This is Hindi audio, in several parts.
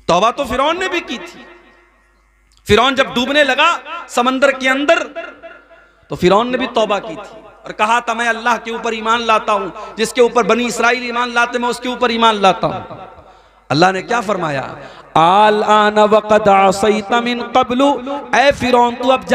तौबा तो फिरौन ने भी की थी। फिरौन जब डूबने लगा समंदर के अंदर तो फिरौन ने भी तौबा की थी और कहा था मैं अल्लाह के ऊपर ईमान लाता हूं, जिसके ऊपर बनी इसराइल ईमान लाते मैं उसके ऊपर ईमान लाता हूं। अल्लाह ने क्या फरमाया, आल आना वक़द असैता मिन क़ब्लु, ऐ फिरौन तू अब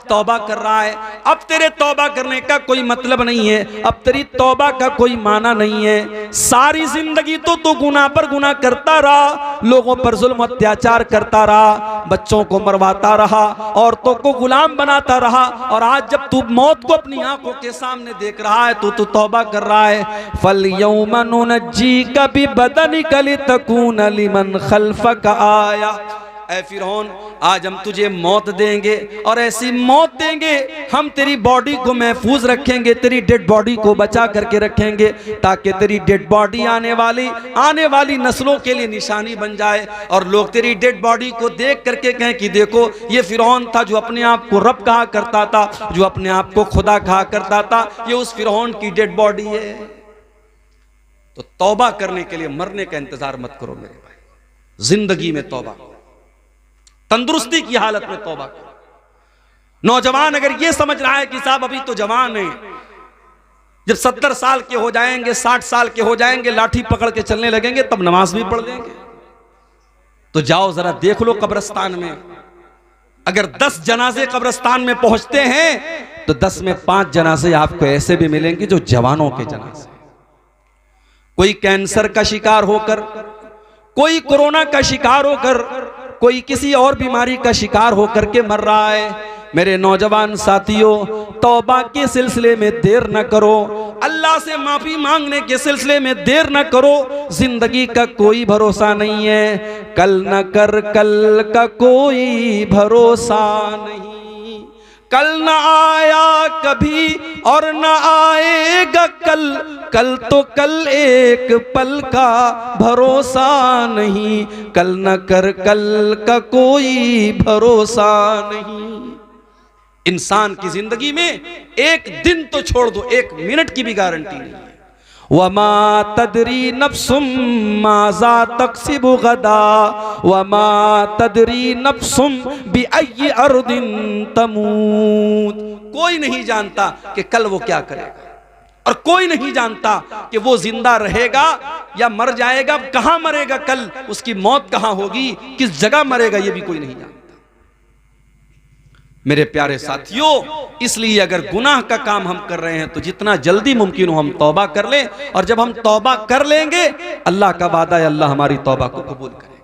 तौबा कर रहा है, अब तेरे तौबा करने का कोई मतलब नहीं है, अब तेरी तौबा का कोई माना नहीं है। सारी जिंदगी तो तू गुनाह पर गुनाह करता रहा, लोगों पर जुल्म अत्याचार करता रहा, बच्चों को मरवाता रहा, औरतों को गुलाम बनाता रहा, और आज जब तू मौत को अपनी आंखों के सामने देख रहा है तो तू तौबा कर रहा है। फल यौमा नुनज्जीका बिबदनिका लितकून लिमन खल्फक आया, ऐ फिरौन आज हम तुझे मौत देंगे और ऐसी मौत देंगे, हम तेरी बॉडी को महफूज रखेंगे, तेरी डेड बॉडी को बचा करके रखेंगे ताकि तेरी डेड बॉडी आने वाली नस्लों के लिए निशानी बन जाए और लोग तेरी डेड बॉडी को देख करके कहें कि देखो ये फिरौन था जो अपने आप को रब कहा करता था, जो अपने आप को खुदा कहा करता था, ये उस फिरौन की डेड बॉडी है। तो तौबा करने के लिए मरने का इंतजार मत करो मेरे भाई, जिंदगी में तौबा, तंदुरुस्ती की हालत में तौबा करो। नौजवान अगर ये समझ रहा है कि साहब अभी तो जवान है, जब 70 साल के हो जाएंगे, 60 साल के हो जाएंगे, लाठी पकड़ के चलने लगेंगे तब नमाज भी पढ़ देंगे, तो जाओ जरा देख लो कब्रिस्तान में, अगर 10 जनाजे कब्रिस्तान में पहुंचते हैं तो 10 में 5 जनाजे आपको ऐसे भी मिलेंगे जो जवानों के जनाजे, कोई कैंसर का शिकार होकर, कोई कोरोना का शिकार होकर, कोई किसी और बीमारी का शिकार होकर के मर रहा है। मेरे नौजवान साथियों, तौबा के सिलसिले में देर न करो, अल्लाह से माफी मांगने के सिलसिले में देर न करो। जिंदगी का कोई भरोसा नहीं है, कल न कर कल का कोई भरोसा नहीं, कल न आया कभी और न आएगा कल, कल तो कल एक पल का भरोसा नहीं, कल न कर कल का कोई भरोसा नहीं। इंसान की जिंदगी में एक दिन तो छोड़ दो, 1 मिनट की भी गारंटी नहीं है। वमा तदरी नफ्सुम माज़ा तक्सिबु गदा, वमा तदरी नफ्सुम बिअय्यि अर्दिन तमूत, कोई नहीं जानता कि कल वो क्या करेगा, और कोई नहीं जानता कि वो जिंदा रहेगा या मर जाएगा, कहां मरेगा, कल उसकी मौत कहां होगी, किस जगह मरेगा, ये भी कोई नहीं जानता। मेरे प्यारे साथियों, इसलिए अगर गुनाह का काम हम कर रहे हैं तो जितना जल्दी मुमकिन हो हम तौबा कर लें, और जब हम तौबा कर लेंगे अल्लाह का वादा है अल्लाह हमारी तौबा को कबूल करेगा।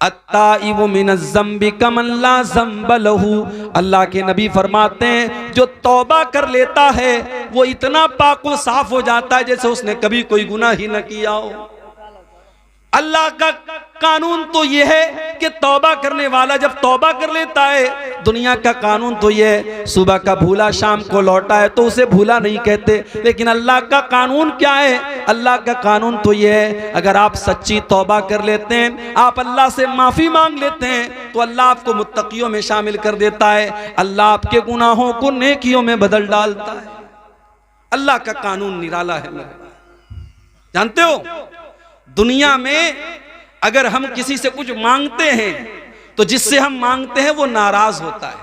अत्ताइबु मिनज़्ज़म्बि कमन ला ज़म्ब लहू, अल्लाह के नबी फरमाते हैं जो तौबा कर लेता है वो इतना पाक व साफ हो जाता है जैसे उसने कभी कोई गुनाह ही न किया हो। अल्लाह का कानून तो यह है कि तौबा करने वाला जब तौबा कर लेता है, दुनिया का कानून तो यह है सुबह का भूला शाम को लौटा है तो उसे भूला नहीं कहते, लेकिन अल्लाह का कानून क्या है, अल्लाह का कानून तो यह है अगर आप सच्ची तौबा कर लेते हैं, आप अल्लाह से माफी मांग लेते हैं तो अल्लाह आपको मुत्तकियों में शामिल कर देता है, अल्लाह आपके गुनाहों को नेकियों में बदल डालता है। अल्लाह का कानून निराला है। जानते हो दुनिया में अगर हम किसी से कुछ मांगते हैं तो जिससे हम मांगते हैं वो नाराज होता है।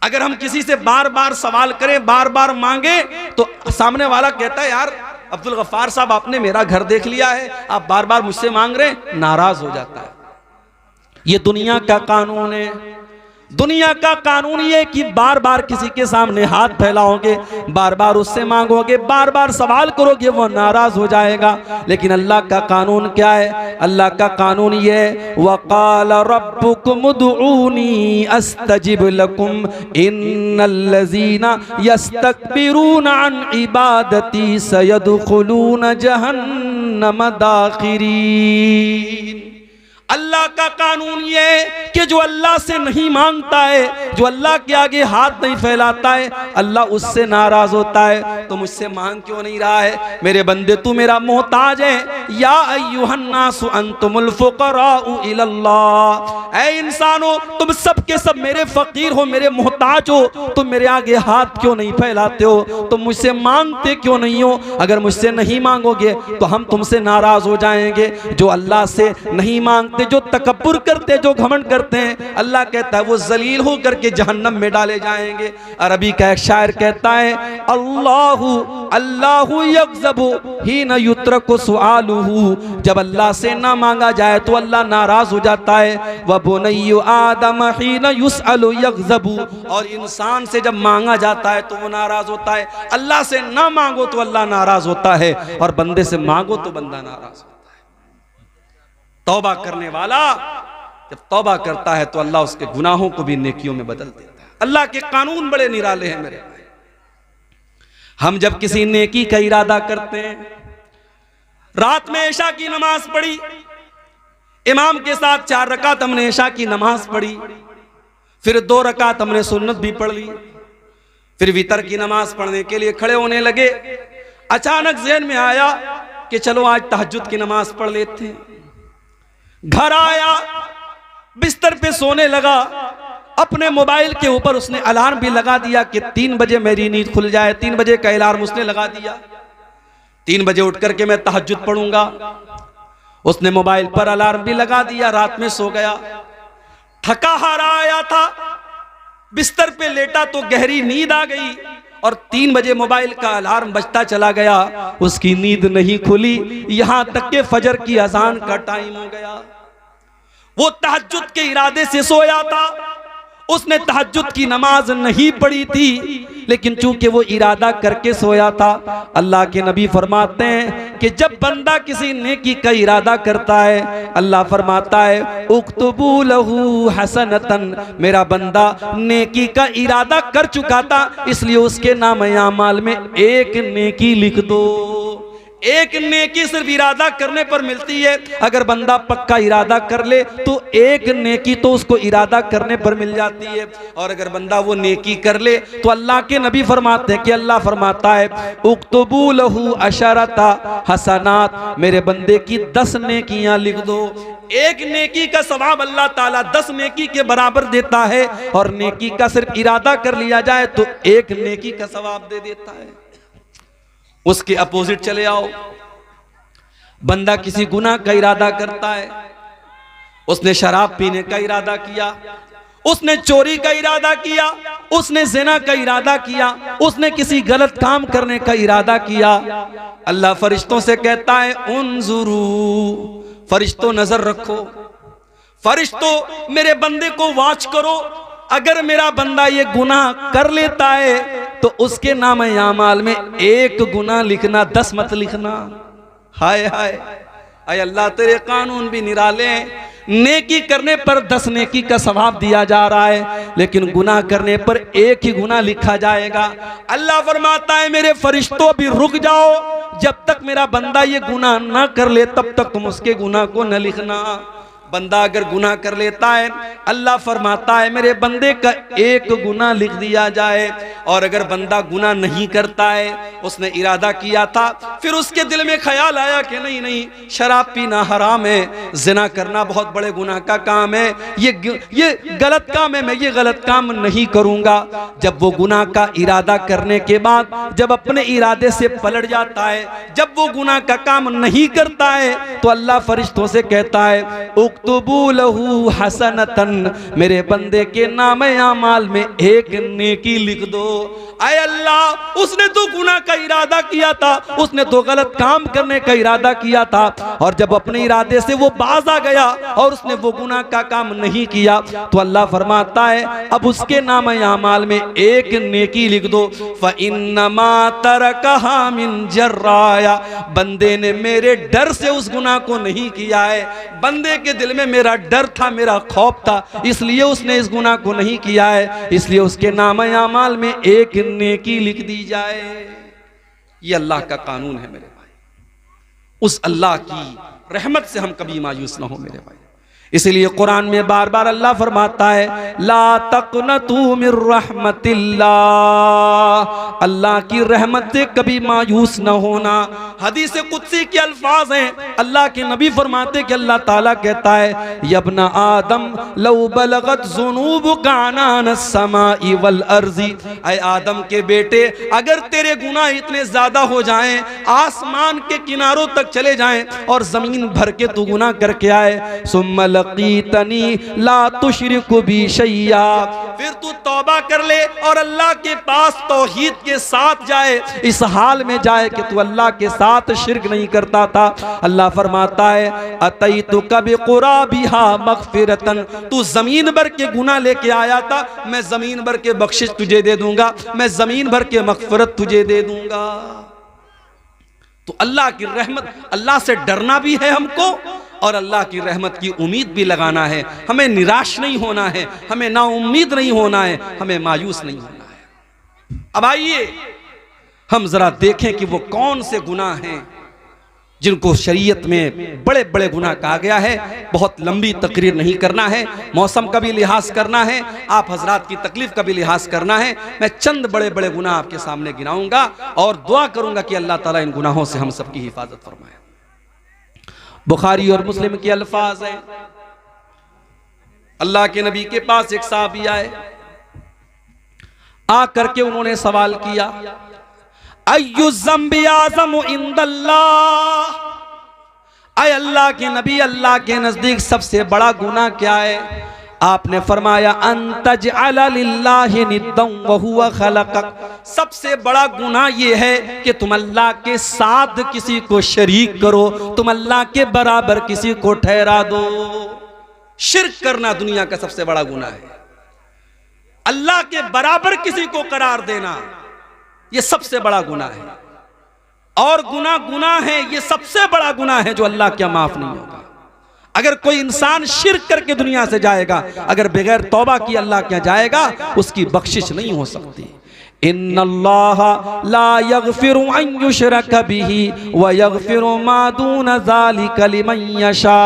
अगर हम किसी से बार बार सवाल करें, बार बार मांगे तो सामने वाला कहता है यार अब्दुल गफ्फार साहब आपने मेरा घर देख लिया है, आप बार बार मुझसे मांग रहे हैं, नाराज हो जाता है। ये दुनिया का कानून है। दुनिया का कानून ये कि बार बार किसी के सामने हाथ फैलाओगे, बार बार उससे मांगोगे, बार बार सवाल करोगे, वो नाराज हो जाएगा। लेकिन अल्लाह का कानून क्या है? अल्लाह का कानून ये वक़ाल रब्बुकुम उदऊनी अस्तजिब लकुम इन्नल्लज़ीना यस्तकबिरून अन इबादती सयदखुलून जहन्नम दाखिरीन। अल्लाह का कानून ये कि जो अल्लाह से नहीं मांगता है जो अल्लाह के आगे हाथ नहीं फैलाता है अल्लाह उससे नाराज होता है। तो मुझसे मांग क्यों नहीं रहा है? मेरे बंदे तू मेरा मोहताज है। या अय्युहन्नासु अंतुमुल फुकराउ इलल्लाह, ऐ इंसानों तुम सब के सब मेरे फकीर हो, मेरे मोहताज हो, तुम मेरे आगे हाथ क्यों नहीं फैलाते हो? तुम मुझसे मांगते क्यों नहीं हो? अगर मुझसे नहीं मांगोगे तो हम तुमसे नाराज हो जाएंगे। जो अल्लाह से नहीं मांगते, जो तकब्बुर करते, जो घमंड करते हैं, अल्लाह कहता है वो जलील हो करके जहन्नम में डाले जाएंगे। अरबी का एक शायर कहता है अल्लाहु अल्लाहु यग़ज़बु हीना युत्रकु सुआलुहु, जब अल्लाह से ना मांगा जाए तो अल्लाह नाराज हो जाता है। व बुनय्यु आदम हीना युसअलु यग़ज़बु, और इंसान से जब मांगा जाता है तो वो नाराज होता है। अल्लाह से ना मांगो तो अल्लाह नाराज होता है, और बंदे से मांगो तो बंदा नाराज होता है। तौबा करने वाला जब तौबा करता है तो अल्लाह उसके गुनाहों को भी नेकियों में बदल देता है। अल्लाह के कानून बड़े निराले हैं मेरे भाई। हम जब किसी नेकी का इरादा करते हैं, रात में इशा की नमाज पढ़ी, इमाम के साथ 4 रकात हमने इशा की नमाज पढ़ी, फिर 2 रकात हमने सुन्नत भी पढ़ ली, फिर वितर की नमाज पढ़ने के लिए खड़े होने लगे। अचानक ज़हन में आया कि चलो आज तहज्जुद की नमाज पढ़ लेते हैं। घर आया, बिस्तर पे सोने लगा, अपने मोबाइल के ऊपर उसने अलार्म भी लगा दिया कि 3 बजे मेरी नींद खुल जाए। 3 बजे का अलार्म उसने लगा दिया, 3 बजे उठ करके मैं तहज्जुद पढ़ूंगा। उसने मोबाइल पर अलार्म भी लगा दिया, रात में सो गया। थका हारा आया था, बिस्तर पे लेटा तो गहरी नींद आ गई, और 3 बजे मोबाइल का अलार्म बजता चला गया। उसकी नींद नहीं खुली, यहां तक के फजर की अजान का टाइम हो गया। वो तहज्जुद के इरादे से सोया था, उसने तहज्जुद की नमाज नहीं पढ़ी थी, लेकिन चूंकि वो इरादा करके सोया था। अल्लाह के नबी फरमाते हैं कि जब बंदा किसी नेकी का इरादा करता है, अल्लाह फरमाता है उक्तुबू लहू हसनतन, मेरा बंदा नेकी का इरादा कर चुका था इसलिए उसके नाम-ए-आमाल में एक नेकी लिख दो। एक नेकी सिर्फ इरादा करने पर मिलती है। अगर बंदा पक्का इरादा कर ले तो एक नेकी तो उसको इरादा करने पर मिल जाती है, और अगर बंदा वो नेकी कर ले तो अल्लाह के नबी फरमाते हैं कि अल्लाह फरमाता है उक्तुबू लहू अशरता हसनात, मेरे बंदे की 10 नेकियां लिख दो। एक नेकी का सवाब अल्लाह ताला 10 नेकी के बराबर देता है, और नेकी का सिर्फ इरादा कर लिया जाए तो एक नेकी का सवाब दे देता है। उसके अपोजिट चले आओ, बंदा किसी गुनाह का इरादा करता है, उसने शराब पीने का इरादा किया, उसने चोरी का इरादा किया, उसने ज़िना का इरादा किया, उसने किसी गलत काम करने का इरादा किया। अल्लाह फरिश्तों से कहता है उन्जुरू, फरिश्तों नजर रखो, फरिश्तों मेरे बंदे को वॉच करो। अगर मेरा बंदा ये गुनाह कर लेता है तो उसके नाम-ए-आमाल में 1 गुनाह लिखना, 10 मत लिखना। हाय हाय हाय, अल्लाह तेरे कानून भी निराले हैं। नेकी करने पर 10 नेकी का सवाब दिया जा रहा है, लेकिन गुनाह करने पर 1 ही गुनाह लिखा जाएगा। अल्लाह फरमाता है मेरे फरिश्तों भी रुक जाओ, जब तक मेरा बंदा ये गुनाह ना कर ले तब तक तुम उसके गुनाह को न लिखना। बंदा अगर गुनाह कर लेता है, अल्लाह फरमाता है मेरे बंदे का 1 गुनाह लिख दिया जाए। और अगर बंदा गुनाह नहीं करता है, उसने इरादा किया था, फिर उसके दिल में ख्याल आया कि नहीं नहीं शराब पीना हराम है, जिना करना बहुत बड़े गुनाह का काम है, ये गलत काम है, मैं ये गलत काम नहीं करूंगा। जब वो गुनाह का इरादा करने के बाद जब अपने इरादे से पलट जाता है, जब वो गुनाह का काम नहीं करता है, तो अल्लाह फरिश्तों से कहता है उक्तुबू लहू हसनतन, मेरे बंदे के नाम-ए-आमाल में 1 नेकी लिख दो। आय अल्लाह, उसने तो गुनाह का इरादा किया था, उसने तो गलत काम करने का इरादा किया था, और जब अपने इरादे से वो बाज आ गया और उसने वो गुनाह का काम नहीं किया, तो अल्लाह फरमाता है अब उसके नाम-ए-आमाल में 1 नेकी लिख दो। फ़इन्नमा तरकहा मिन जर्राया, बंदे ने मेरे डर से उस गुनाह को नहीं किया है, बंदे के दिल में मेरा डर था, मेरा खौफ था, इसलिए उसने इस गुनाह को नहीं किया है, इसलिए उसके नाम-ए-आमाल में 1 नेकी लिख दी जाए। ये अल्लाह का कानून है मेरे भाई। उस अल्लाह की रहमत से हम कभी मायूस ना हो मेरे भाई। इसलिए कुरान में बार बार अल्लाह फरमाता है ला तक़नतू मिर रहमतिल्लाह, अल्लाह की रहमत से कभी मायूस न होना। हदीस कुदसी के अल्फाज हैं, अल्लाह के नबी फरमाते कि अल्लाह ताला कहता है यब्ना आदम लौ बलगत ज़ुनूबुका अनान अस्समाई वल अर्ज़ी, ऐ आदम के बेटे अगर तेरे गुनाह इतने ज्यादा हो जाएं, आसमान के किनारों तक चले जाएं और जमीन भर के तू गुनाह करके आए, सुम्मा लकीतनी ला तुशरिकु बी शैया, फिर तू तौबा कर ले और अल्लाह के पास तौहीद के साथ जाए, इस हाल में जाए कि तू अल्लाह के साथ शिरक नहीं करता था। अल्लाह फरमाता है अतैतुका बिक़ुराबिहा मग़फ़िरतन, तू जमीन भर के गुनाह लेके आया था, मैं जमीन भर के बख्शिश तुझे दे दूंगा, मैं जमीन भर के मग़फ़िरत तुझे दे दूंगा। तो अल्लाह की रहमत, अल्लाह से डरना भी है हमको और अल्लाह की रहमत की उम्मीद भी लगाना है। हमें निराश नहीं होना है, हमें नाउम्मीद नहीं होना है, हमें मायूस नहीं होना है। अब आइए हम जरा देखें कि वो कौन से गुनाह हैं जिनको शरीयत में बड़े बड़े गुनाह कहा गया है। बहुत लंबी तकरीर नहीं करना है, मौसम का भी लिहाज करना है, आप हजरात की तकलीफ का भी लिहाज करना है। मैं चंद बड़े बड़े गुनाह आपके सामने गिनाऊंगा और दुआ करूंगा कि अल्लाह ताला इन गुनाहों से हम सबकी हिफाजत फरमाए। बुखारी और मुस्लिम के अल्फाज हैं, अल्लाह के नबी के पास एक साहबी आए, आकर के उन्होंने सवाल किया अय्यु ज़म्बि आज़मु इंदल्लाह, ऐ अल्लाह के नबी अल्लाह के नजदीक सबसे बड़ा गुनाह क्या है? आपने फरमाया अंतजअल लिल्लाहि निद्दन व हुवा खलक़क, सबसे बड़ा गुनाह यह है कि तुम अल्लाह के साथ किसी को शरीक करो, तुम अल्लाह के बराबर किसी को ठहरा दो। शिर्क करना दुनिया का सबसे बड़ा गुनाह है, अल्लाह के बराबर किसी को करार देना यह सबसे बड़ा गुनाह है। और गुनाह है, यह सबसे बड़ा गुनाह है जो अल्लाह क्या माफ नहीं होगा। अगर कोई इंसान शिर्क करके दुनिया से जाएगा, अगर बगैर तौबा की अल्लाह क्या जाएगा, उसकी बख्शिश नहीं हो सकती। इन्नल्लाह ला यग़फ़िरु अन युशरक बिही व यग़फ़िरु मा दून ज़ालिका लिमन यशा,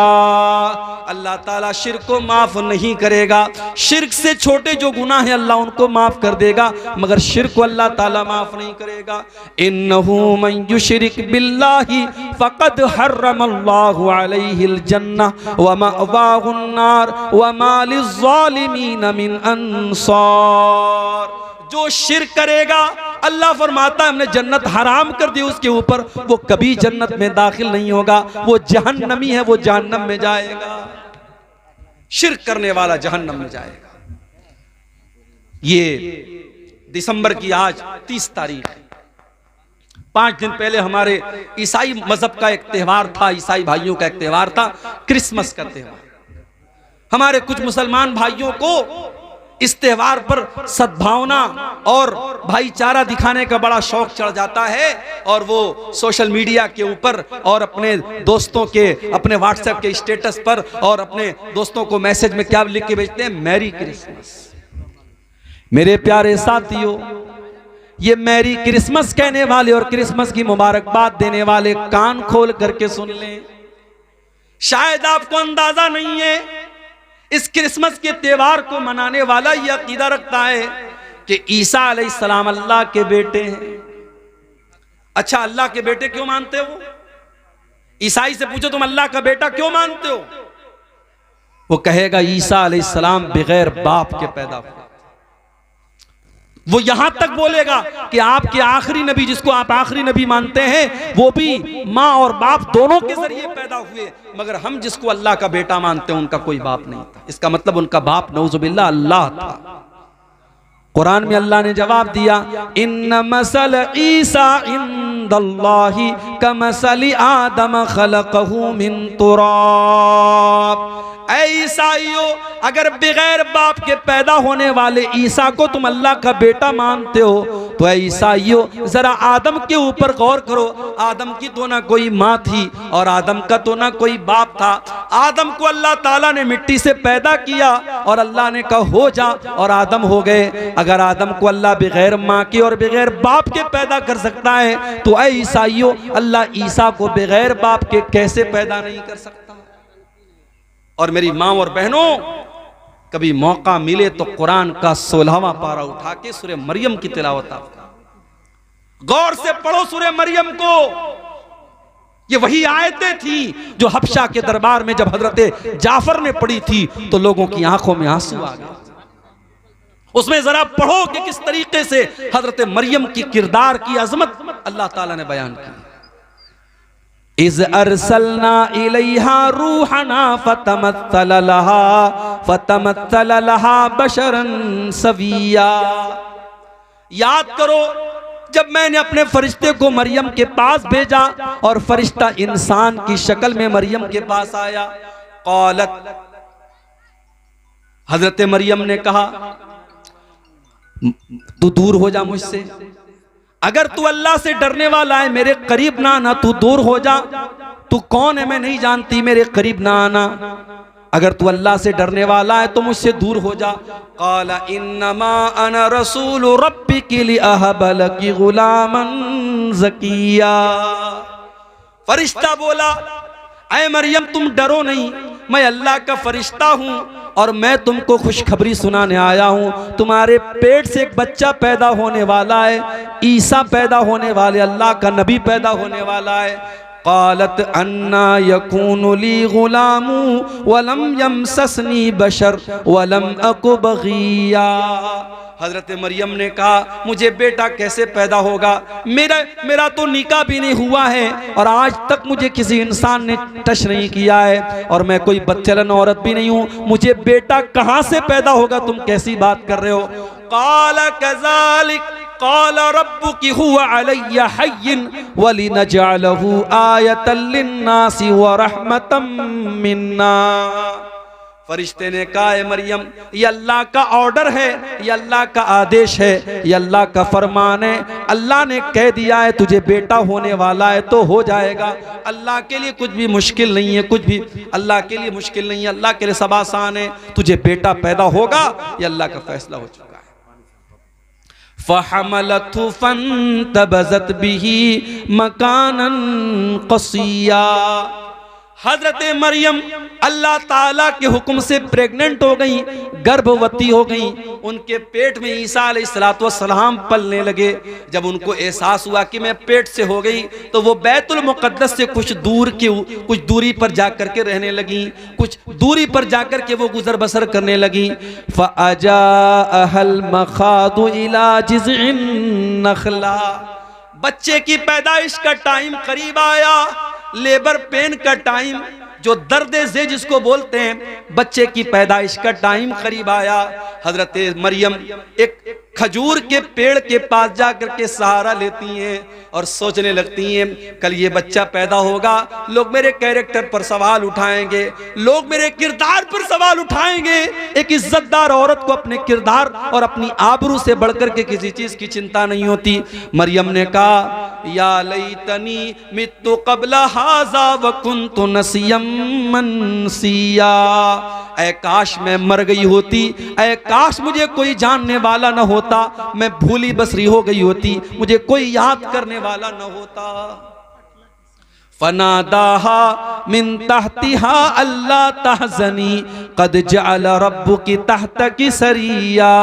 अल्लाह ताला शिर्क को माफ नहीं करेगा। शिर्क से छोटे जो गुनाह हैं अल्लाह उनको माफ कर देगा, मगर शिर्क को अल्लाह ताला माफ नहीं करेगा। इन्नहु मन युशरिक बिल्लाहि फ़क़द हर्रमल्लाहु अलैहिल जन्नह व मअवाहुन नार व मा लिज़्ज़ालिमीन मिन अंसार, जो शिर्क करेगा अल्लाह फरमाता है हमने जन्नत हराम कर दी उसके ऊपर, वो कभी जन्नत में दाखिल नहीं होगा, वो जहन्नमी है, वो जहन्नम में जाएगा। शिर्क करने वाला जहन्नम में जाएगा। ये दिसंबर की आज 30 तारीख है। 5 दिन पहले हमारे ईसाई मजहब का एक त्यौहार था, ईसाई भाइयों का एक त्यौहार था, क्रिसमस का त्यौहार। हमारे कुछ मुसलमान भाइयों को इस त्यौहार पर सद्भावना और भाईचारा दिखाने का बड़ा शौक चढ़ जाता है और वो सोशल मीडिया के ऊपर और अपने दोस्तों के, अपने व्हाट्सएप के स्टेटस पर और अपने दोस्तों को मैसेज में क्या लिख के भेजते हैं? Merry Christmas. मेरे प्यारे साथियों, ये मैरी क्रिसमस कहने वाले और क्रिसमस की मुबारकबाद देने वाले कान खोल करके सुन लें। शायद आपको अंदाजा नहीं है, इस क्रिसमस के त्यौहार को मनाने वाला यह अकीदा रखता है कि ईसा अलैहिस्सलाम अल्लाह के बेटे हैं। अच्छा, अल्लाह के बेटे क्यों मानते हो? ईसाई से पूछो तुम अल्लाह का बेटा क्यों मानते हो? वो कहेगा ईसा अलैहिस्सलाम बगैर बाप के पैदा हुए। वो यहां तक बोलेगा कि आपके आखिरी नबी, जिसको आप आखिरी नबी मानते हैं, वो भी माँ और बाप दोनों के जरिए पैदा हुए, मगर हम जिसको अल्लाह का बेटा मानते हैं उनका कोई बाप नहीं था। इसका मतलब उनका बाप नऊजुबिल्लाह अल्लाह था। कुरान में अल्लाह ने जवाब दिया इन्न मसल ईसा इंदल्लाहि कमसली आदम खलक़हु मिन तुराब। ऐ ईसाइयों, अगर बगैर बाप के पैदा होने वाले ईसा को तुम अल्लाह का बेटा मानते हो, तो ऐ ईसाइयों जरा आदम के ऊपर गौर करो। आदम की तो ना कोई माँ थी और आदम का तो ना कोई बाप था। आदम को अल्लाह ताला ने मिट्टी से पैदा किया और अल्लाह ने कहा हो जा, और आदम हो गए। अगर आदम को अल्लाह बगैर माँ के और बगैर बाप के पैदा कर सकता है, तो ऐ ईसाइयों अल्लाह ईसा को बगैर बाप के कैसे पैदा नहीं कर सकता? और मेरी माँ और बहनों, कभी मौका मिले तो कुरान का 16वां पारा उठा के सूरह मरियम की तिलावत आप गौर से पढ़ो। सूरह मरियम को, ये वही आयतें थी जो हबशा के दरबार में जब हजरत जाफर ने पढ़ी थी तो लोगों की आंखों में आंसू आ गए। उसमें जरा पढ़ो कि किस तरीके से हजरत मरियम की किरदार की अजमत अल्लाह ताला ने बयान की। इज़ अरसलना इलैहा रूहना फतमत्तल लहा बशरन सविया। याद करो जब मैंने अपने फरिश्ते को मरियम के पास भेजा और फरिश्ता इंसान की शक्ल में मरियम के पास आया। क़ालत, हजरत मरियम ने कहा तू दूर हो जा मुझसे, अगर तू अल्लाह से डरने वाला है मेरे करीब ना आना, तू दूर हो जा। तू कौन है मैं नहीं जानती, मेरे करीब ना आना। अगर तू अल्लाह से डरने वाला है तो मुझसे दूर हो जा। क़ाला इन्नमा अना रसूलु रब्बिकी लिअहब लकी गुलामन ज़किया। फरिश्ता बोला, ऐ मरियम तुम डरो नहीं, मैं अल्लाह का फरिश्ता हूँ और मैं तुमको खुशखबरी सुनाने आया हूँ। तुम्हारे पेट से एक बच्चा पैदा होने वाला है, ईसा पैदा होने वाले, अल्लाह का नबी पैदा होने वाला है। क़ालत अन्ना यकूनु ली गुलामु वलम यमससनी बशर वलम अकु बग़िया। हजरत मरियम ने कहा मुझे बेटा कैसे पैदा होगा, मेरा तो निकाह भी नहीं हुआ है और आज तक मुझे किसी इंसान ने टच नहीं किया है और मैं कोई बच्चलन औरत भी नहीं हूँ, मुझे बेटा कहाँ से पैदा होगा, तुम कैसी बात कर रहे हो। क़ाल कज़ालिक क़ाल रब्बुकी हुवा अलय्या हय्यिन वलिनजअलहु आयतन लिन्नासि व रहमतम मिन्ना। फरिश्ते ने कहा है मरियम ये अल्लाह का ऑर्डर है, ये अल्लाह का आदेश है, ये अल्लाह का फरमान है। अल्लाह ने कह दिया है तुझे बेटा होने वाला है तो हो जाएगा। अल्लाह के लिए कुछ भी मुश्किल नहीं है, कुछ भी अल्लाह के लिए मुश्किल नहीं है, अल्लाह के लिए सब आसान है। तुझे बेटा पैदा होगा, ये अल्लाह का फैसला हो चुका है। फ़हमलतहु फ़ंतबज़त बिही मकानन क़सिया। हजरत मरियम अल्लाह ताला के हुक्म से प्रेग्नेंट हो गई, गर्भवती हो गई। उनके पेट में ईसा अलैहिस्सलाम पलने लगे। जब उनको एहसास हुआ कि मैं पेट से हो गई तो वो बैतुल मुक़द्दस से कुछ दूरी पर जाकर के रहने लगी, कुछ दूरी पर जाकर के वो गुजर बसर करने लगी। फ़अजाअहल मख़ादु इला जिज़इन नख़ला। बच्चे की पैदाइश का टाइम करीब आया, लेबर पेन का टाइम, जो दर्द ज़े जिसको बोलते हैं, बच्चे की पैदाइश का टाइम करीब आया। हजरत मरियम एक खजूर के पेड़ के पास जाकर के सहारा लेती हैं और सोचने लगती हैं कल ये बच्चा पैदा होगा, लोग मेरे कैरेक्टर पर सवाल उठाएंगे, लोग मेरे किरदार पर सवाल उठाएंगे। एक इज्जतदार औरत को अपने किरदार और अपनी आबरू से बढ़कर के किसी चीज की चिंता नहीं होती। मरियम ने कहा या लैतनी मित्तु क़ब्ल हाज़ा व कुन्तु नसियम मनसिया। ऐ काश मैं मर गई होती, ऐ काश मुझे कोई जानने वाला न होता, मैं भूली बसरी हो गई होती, मुझे कोई याद करने वाला न होता। फनादाहा मिन तहतिहा अल्ला तहज़नी क़द जअल रब्बुकी तहतकी सरिया।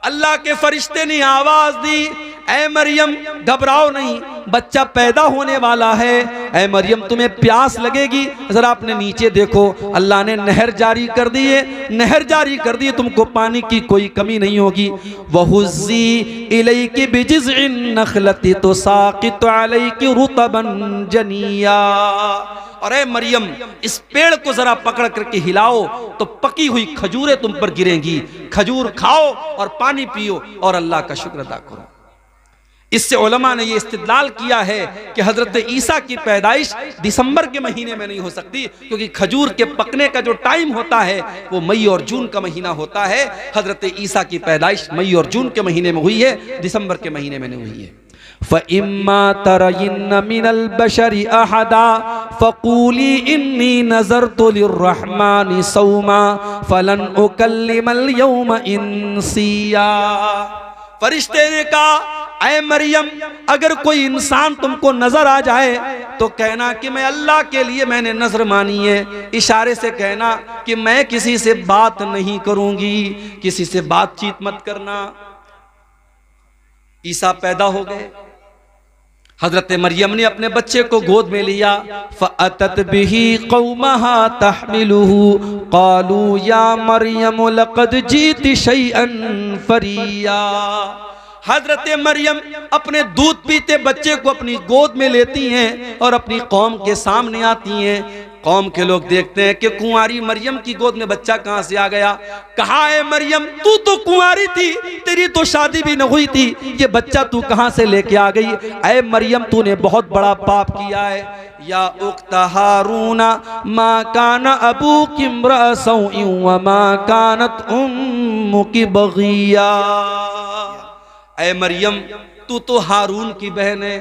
अल्लाह के फरिश्ते ने आवाज दी, ऐ मरियम घबराओ नहीं, बच्चा पैदा होने वाला है। ऐ मरियम तुम्हें प्यास लगेगी, जरा अपने नीचे देखो, अल्लाह ने नहर जारी कर दी है, नहर जारी कर दी, तुमको पानी की कोई कमी नहीं होगी। वहुज़्ज़ी इलैकी बिजिज़इन नख़लति तुसाक़ितु अलैकी रुतबन जनिया। और ऐ मरियम इस पेड़ को जरा पकड़ करके हिलाओ तो पकी हुई खजूरें तुम पर गिरेंगी, खजूर खाओ और पानी पियो और अल्लाह का शुक्र अदा करो। इससे उलमा ने ये इस्तिदलाल किया है कि हजरत ईसा की पैदाइश दिसंबर के महीने में नहीं हो सकती, क्योंकि खजूर के पकने का जो टाइम होता है वो मई और जून का महीना होता है। हजरत ईसा की पैदाइश मई और जून के महीने में हुई है, दिसंबर के महीने में नहीं हुई है। फ़इम्मा तरयिन्न मिनल बशरि अहदा फ़क़ूली इन्नी नज़रतु लिर्रहमानि सौमा फ़लन उकल्लिमल यौम इंसिया। फरिश्ते ने कहा ऐ मरियम, अगर कोई इंसान तुमको नजर आ जाए तो कहना कि मैं अल्लाह के लिए मैंने नजर मानी है। इशारे से कहना कि मैं किसी से बात नहीं करूंगी, किसी से बातचीत मत करना। ईसा पैदा हो गए। हजरत मरियम ने अपने बच्चे को गोद में लिया। फ़अतत बिही क़ौमहा तहमिलुहु क़ालू या मरियम लक़द जीति शैअन फ़रिया। हजरत मरियम अपने दूध पीते बच्चे को अपनी गोद में लेती हैं और अपनी कौम के सामने आती हैं। कौम के लोग देखते हैं कि कुंवारी मरियम की गोद में बच्चा कहां से आ गया। कहा है मरियम, तू तो कुंवारी थी, तेरी तो शादी भी न हुई थी, ये बच्चा तू कहां से लेके आ गई। ऐ मरियम, तूने बहुत बड़ा पाप किया है। या उख्ता हारूना मा काना अबूकी इम्रा सौइन व मा कानत उम्मुकी बगिया। ऐ मरियम, तू तो हारून की बहन है।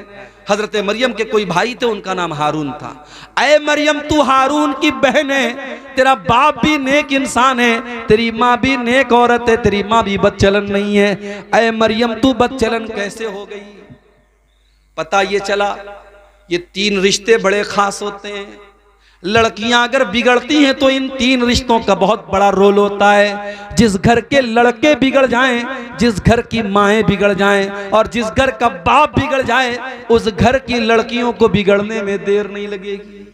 हजरत मरियम के कोई भाई थे, उनका नाम हारून था। ऐ मरियम, तू हारून की बहन है, तेरा बाप भी नेक इंसान है, तेरी माँ भी नेक औरत है, तेरी माँ भी बदचलन नहीं है। ऐ मरियम, तू बदचलन कैसे हो गई। पता ये चला, ये 3 रिश्ते बड़े खास होते हैं। लड़कियां अगर बिगड़ती हैं तो इन 3 रिश्तों का बहुत बड़ा रोल होता है। जिस घर के लड़के बिगड़ जाएं, जिस घर की माएँ बिगड़ जाएं और जिस घर का बाप बिगड़ जाए, उस घर की लड़कियों को बिगड़ने में देर नहीं लगेगी।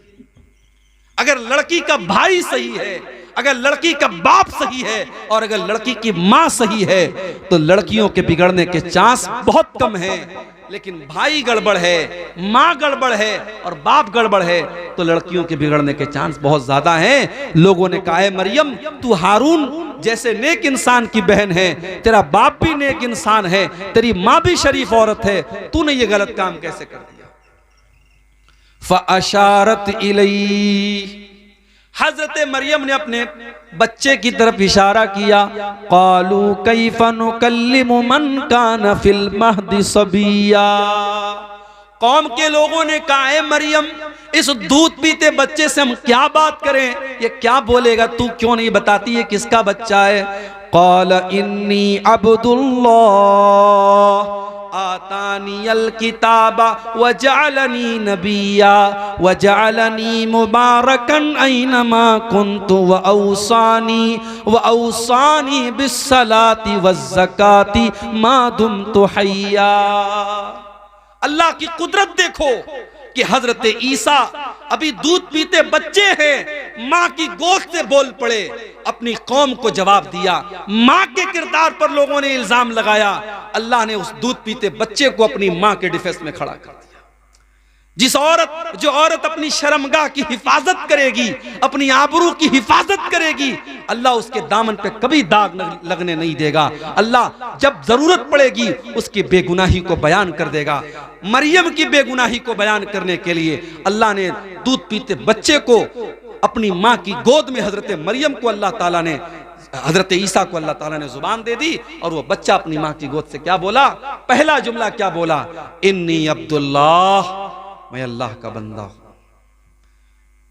अगर लड़की का भाई सही है, अगर लड़की का बाप सही है और अगर लड़की की माँ सही है तो लड़कियों के बिगड़ने के चांस बहुत कम हैं। लेकिन भाई गड़बड़ है, माँ गड़बड़ है और बाप गड़बड़ है तो लड़कियों के बिगड़ने के चांस बहुत ज्यादा हैं। लोगों ने कहा है मरियम, तू हारून जैसे नेक इंसान की बहन है, तेरा बाप भी नेक इंसान है, तेरी माँ भी शरीफ औरत है, तूने ये गलत काम कैसे कर दिया। फ़अशारत इलैहि, हजरत मरियम ने अपने बच्चे की तरफ इशारा किया। क़ालू कैफ़ नुकल्लिमु मन कान फिल महदि सबिया। कौम के लोगों ने कहा है मरियम, इस दूध पीते बच्चे से हम क्या बात करें, ये क्या बोलेगा, तू क्यों नहीं बताती है किसका बच्चा है। क़ाल इन्नी अब्दुल्लाह आतानियल किताबा व जअलनी नबिया व जअलनी मुबारकन ऐनमा कुन्तु व औसानी बिस्सलाति वज़्ज़काति मा दुम्तु हय्या। अल्लाह की कुदरत देखो कि हजरत ईसा अभी दूध पीते बच्चे हैं, माँ की गोद से बोल पड़े, अपनी कौम को जवाब दिया। माँ के किरदार पर लोगों ने इल्जाम लगाया, अल्लाह ने उस दूध पीते बच्चे को अपनी माँ के डिफेंस में खड़ा कर दिया। जो औरत अपनी शर्मगाह की हिफाजत करेगी, अपनी आबरू की हिफाजत करेगी, अल्लाह उसके दामन पे कभी दाग लगने नहीं देगा। अल्लाह जब जरूरत पड़ेगी उसकी बेगुनाही को बयान कर देगा। मरियम की बेगुनाही को बयान करने के लिए अल्लाह ने दूध पीते बच्चे को अपनी माँ की गोद में हजरत मरियम को अल्लाह ताला ने, हजरत ईसा को अल्लाह ताला ने जुबान दे दी और वो बच्चा अपनी माँ की गोद से क्या बोला, पहला जुमला क्या बोला, इन्नी अब्दुल्लाह, मैं अल्लाह का बंदा हूं।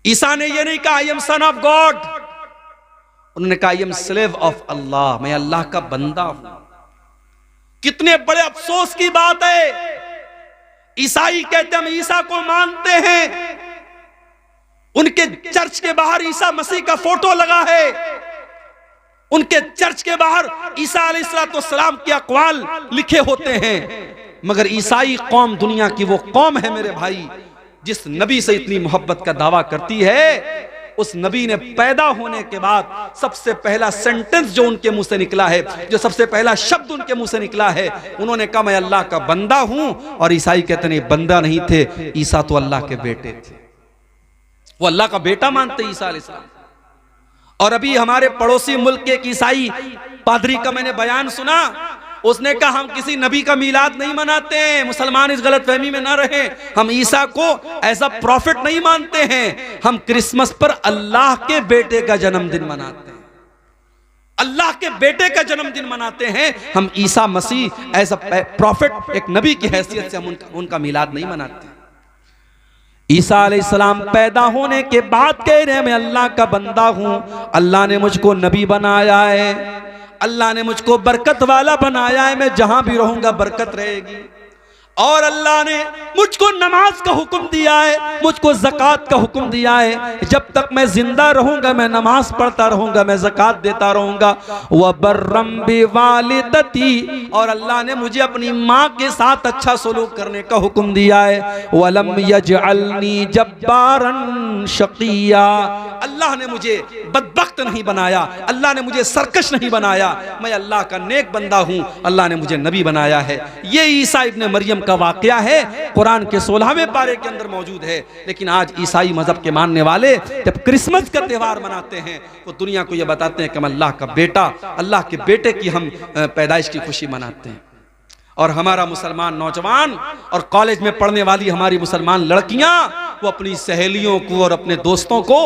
ईसा ने यह नहीं कहा I am son of God, उन्होंने कहा आई एम स्लेव ऑफ अल्लाह, मैं अल्लाह का बंदा हूं। कितने बड़े अफसोस की बात है। ईसाई कहते हम ईसा को मानते हैं, उनके चर्च के बाहर ईसा मसीह का फोटो लगा है, उनके चर्च के बाहर ईसा अलैहिस्सलाम के अक़वाल लिखे होते हैं। मगर ईसाई कौम दुनिया की वो कौम है मेरे भाई, जिस नबी से इतनी मोहब्बत का दावा करती है, उस नबी ने पैदा होने के बाद सबसे पहला सेंटेंस जो उनके मुंह से निकला है, जो सबसे पहला शब्द उनके मुंह से निकला है, उन्होंने कहा मैं अल्लाह का बंदा हूं। और ईसाई कहते नहीं, बंदा नहीं थे, ईसा तो अल्लाह के बेटे थे, वो अल्लाह का बेटा मानते ईसा अलैहिस्सलाम। और अभी हमारे पड़ोसी मुल्क के एक ईसाई पादरी का मैंने बयान सुना, उसने कहा हम किसी नबी का मीलाद नहीं मनाते हैं, मुसलमान इस गलतफहमी में ना रहे, हम ईसा को एज अ प्रॉफिट नहीं मानते हैं, हम क्रिसमस पर अल्लाह के बेटे का जन्मदिन मनाते हैं, अल्लाह के बेटे का जन्मदिन मनाते हैं, हम Isa Masih as a profit, एक नबी की हैसियत से हम उनका मीलाद नहीं मनाते। ईसा अलैहिस्सलाम पैदा होने के बाद कह रहे हैं मैं अल्लाह का बंदा हूं, अल्लाह ने मुझको नबी बनाया है, अल्लाह ने मुझको बरकत वाला बनाया है, मैं जहां भी रहूंगा बरकत रहेगी। और अल्लाह ने मुझको नमाज का हुक्म दिया है, मुझको ज़कात का हुक्म दिया है। जब तक मैं जिंदा रहूंगा मैं नमाज पढ़ता रहूंगा, मैं ज़कात देता रहूंगा। व बर्रम बिवालिदती, और अल्लाह ने मुझे अपनी माँ के साथ अच्छा सलूक करने का हुक्म दिया है। वलम यजअलनी जब्बारन शकिया, अल्लाह ने मुझे बदबख्त नहीं बनाया, अल्लाह ने मुझे सरकश नहीं बनाया, मैं अल्लाह का नेक बंदा हूँ, अल्लाह ने मुझे नबी बनाया है। ये ईसा इब्ने मरियम का वाकया है, कुरान के 16वें पारे के अंदर मौजूद है। लेकिन आज ईसाई मजहब के मानने वाले जब क्रिसमस का त्यौहार मनाते हैं वो दुनिया को ये बताते हैं कि हम अल्लाह का बेटा, अल्लाह के बेटे की हम पैदाइश की खुशी मनाते हैं। और हमारा मुसलमान नौजवान और कॉलेज में पढ़ने वाली हमारी मुसलमान लड़कियां वो अपनी सहेलियों को और अपने दोस्तों को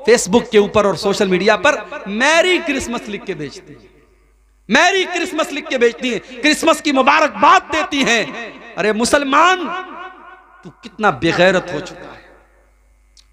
फेसबुक के ऊपर और सोशल मीडिया पर मैरी क्रिसमस लिख के भेजती हैं, मैरी क्रिसमस लिख के भेजती हैं, क्रिसमस की मुबारकबाद देती हैं। अरे मुसलमान, तू कितना बेगैरत हो चुका है,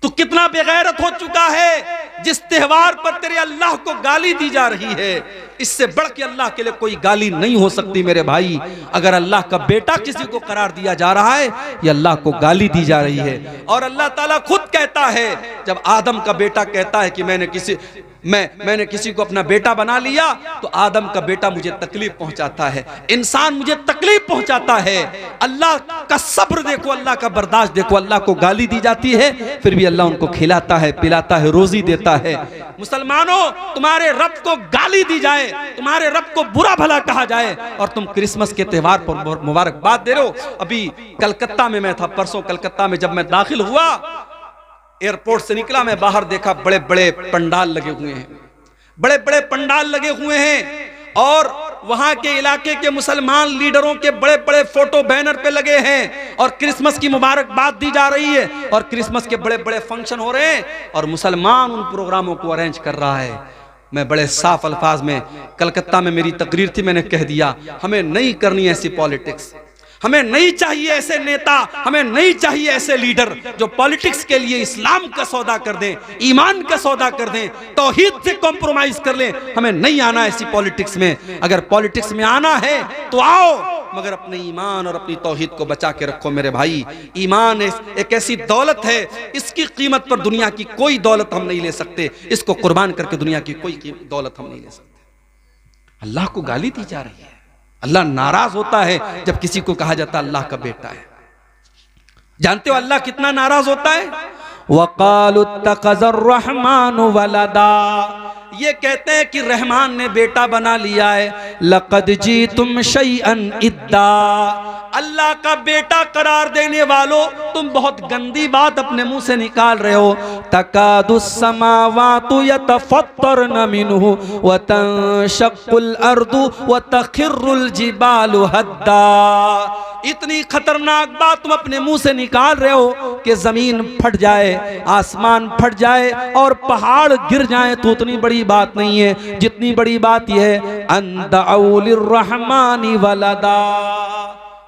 तू कितना बेगैरत हो चुका है। जिस त्योहार पर तेरे अल्लाह को गाली दी जा रही है, इससे बढ़ के अल्लाह के लिए कोई गाली नहीं हो सकती मेरे भाई। अगर अल्लाह का बेटा किसी को करार दिया जा रहा है, ये अल्लाह को गाली दी जा रही है। और अल्लाह ताला खुद कहता है, जब आदम का बेटा कहता है कि मैंने किसी को अपना बेटा बना लिया, तो आदम का बेटा मुझे तकलीफ पहुंचाता है, इंसान मुझे तकलीफ पहुंचाता है। अल्लाह का सब्र देखो, अल्लाह का बर्दाश्त देखो। अल्लाह को गाली दी जाती है, फिर भी अल्लाह उनको खिलाता है, पिलाता है, रोजी देता है। मुसलमानों, तुम्हारे रब को गाली दी जाए, तुम्हारे रब को बुरा भला कहा जाए, और तुम क्रिसमस के त्योहार पर मुबारकबाद दे रहे हो। अभी कलकत्ता में मैं था, परसों कलकत्ता में जब मैं दाखिल हुआ, एयरपोर्ट से निकला, मैं बाहर देखा बड़े बड़े पंडाल लगे हुए हैं, बड़े बड़े पंडाल लगे हुए हैं। और वहां के इलाके के मुसलमान लीडरों के बड़े बड़े फोटो बैनर पे लगे हैं और क्रिसमस की मुबारकबाद दी जा रही है और क्रिसमस के बड़े बड़े फंक्शन हो रहे हैं और मुसलमान उन प्रोग्रामों को अरेंज कर रहा है। मैं बड़े साफ अल्फाज में, कलकत्ता में मेरी तकरीर थी, मैंने कह दिया हमें नहीं करनी ऐसी पॉलिटिक्स, हमें नहीं चाहिए ऐसे नेता, हमें नहीं चाहिए ऐसे लीडर जो पॉलिटिक्स के लिए इस्लाम का सौदा कर दें, ईमान का सौदा कर दें, तौहीद से कॉम्प्रोमाइज कर लें। हमें नहीं आना ऐसी पॉलिटिक्स में। अगर पॉलिटिक्स में आना है तो आओ, मगर अपने ईमान और अपनी तौहीद को बचा के रखो मेरे भाई। ईमान एक ऐसी दौलत है, इसकी कीमत पर दुनिया की कोई दौलत हम नहीं ले सकते, इसको कुर्बान करके दुनिया की कोई दौलत हम नहीं ले सकते। अल्लाह को गाली दी जा रही है, अल्लाह नाराज होता है जब किसी को कहा जाता है अल्लाह का बेटा है। जानते हो अल्लाह कितना नाराज होता है? वक़ालु इत्तख़ज़र रहमानु वलदा, ये कहते हैं कि रहमान ने बेटा बना लिया है। लक़द जीतुम शैअन इद्दा, अल्लाह का बेटा करार देने वालों, तुम बहुत गंदी बात अपने मुंह से निकाल रहे हो। तकादुस समावातु यतफ़त्तरन मिन्हु व तंशक़्क़ुल अर्दु व तख़िर्रुल जिबालु हद्दा, इतनी खतरनाक बात तुम अपने मुंह से निकाल रहे हो कि जमीन फट जाए, आसमान फट जाए और पहाड़ गिर जाए तो उतनी बड़ी बात नहीं है जितनी बड़ी बात यह है अंदअउ लिर्रहमानि वलदा,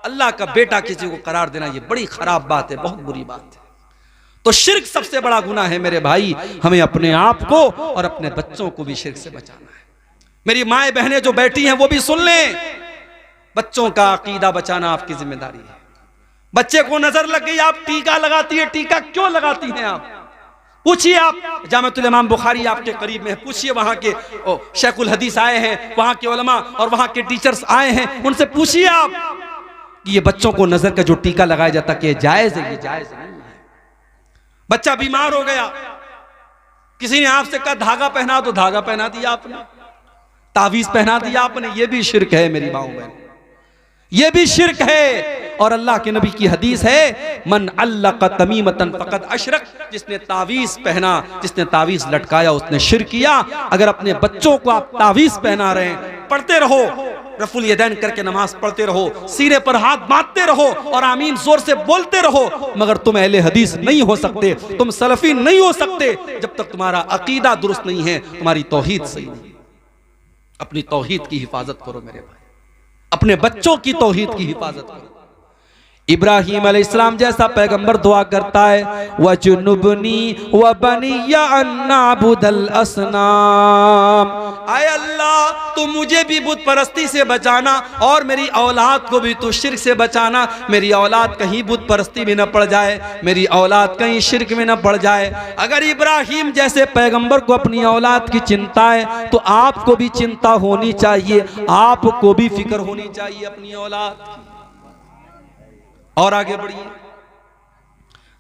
अल्लाह का बेटा किसी को करार देना ये बड़ी खराब बात है, बहुत बुरी बात है। तो शिर्क सबसे बड़ा गुनाह है मेरे भाई। हमें अपने आप को और अपने बच्चों को भी शिर्क से बचाना है। मेरी माएँ बहनें जो बैठी हैं वो भी सुन लें, बच्चों का अकीदा बचाना आपकी जिम्मेदारी है। बच्चे को नजर लग गई, आप टीका लगाती है, टीका क्यों लगाती हैं आप? पूछिए, आप जामिअतुल इमाम बुखारी आपके करीब में है, पूछिए वहां के शेखुल हदीस आए हैं, वहां के उलमा और वहां के टीचर्स आए हैं, उनसे पूछिए आप कि ये बच्चों को नजर का जो टीका लगाया जाता कि जायज है, ये जायज नहीं है। बच्चा बीमार हो गया, किसी ने आपसे कहा धागा पहना, तो धागा पहना दिया आपने, तावीज पहना दिया आपने, ये भी शिर्क है मेरी माओ बहन, ये भी शिर्क है। और अल्लाह के नबी की हदीस है, मन अल्लक़ तमीमतन फ़क़द अशरक, जिसने तावीज़ पहना, जिसने तावीज़ लटकाया उसने शिर्क किया। अगर अपने बच्चों को आप तावीज़ पहना रहे हैं, पढ़ते रहो, रफुल यदैन करके नमाज पढ़ते रहो, सीने पर हाथ बांधते रहो और आमीन जोर से बोलते रहो, मगर तुम अहले हदीस नहीं हो सकते, तुम सलफी नहीं हो सकते जब तक तुम्हारा अकीदा दुरुस्त नहीं है, तुम्हारी तौहीद सही नहीं। अपनी तौहीद की हिफाजत करो मेरे भाई, अपने बच्चों की तौहीद की हिफाजत करो। इब्राहीम अलैहिस्सलाम जैसा पैगंबर दुआ करता है, वजुनुबनी व बनिया अन्नाबुदल असनाम, आए अल्लाह तू मुझे भी बुत परस्ती से बचाना और मेरी औलाद को भी तू शिर्क से बचाना। मेरी औलाद कहीं बुत परस्ती में न पड़ जाए, मेरी औलाद कहीं शिर्क में न पड़ जाए। अगर इब्राहीम जैसे पैगंबर को अपनी औलाद की चिंता है तो आपको भी चिंता होनी चाहिए, आपको भी फिक्र होनी चाहिए अपनी औलाद की। और आगे बढ़िए,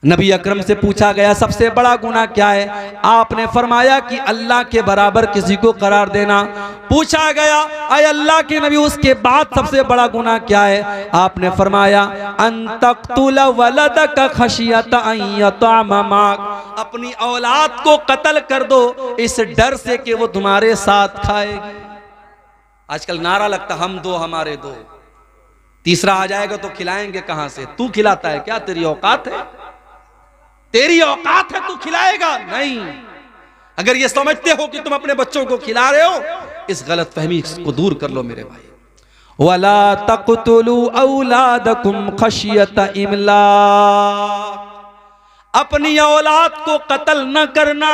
नबी अकरम से पूछा गया सबसे बड़ा गुनाह क्या है? आपने फरमाया कि अल्लाह के बराबर किसी को करार देना। पूछा गया अय अल्लाह के नबी उसके बाद सबसे बड़ा गुनाह क्या है? आपने फरमाया अन तक़्तुल वलदक खशियत अन यतअम माक, अपनी औलाद को कत्ल कर दो इस डर से कि वो तुम्हारे साथ खाएगी। आजकल नारा लगता हम दो हमारे दो, तीसरा आ जाएगा तो खिलाएंगे कहां से? तू खिलाता है क्या? तेरी औकात है? तेरी औकात है तू खिलाएगा? नहीं। अगर ये समझते हो कि तुम अपने बच्चों को खिला रहे हो, इस गलत फहमी को दूर कर लो मेरे भाई। वला तक़तुलू औलादकुम खशियत इमलाक, अपनी औलाद को कत्ल न करना,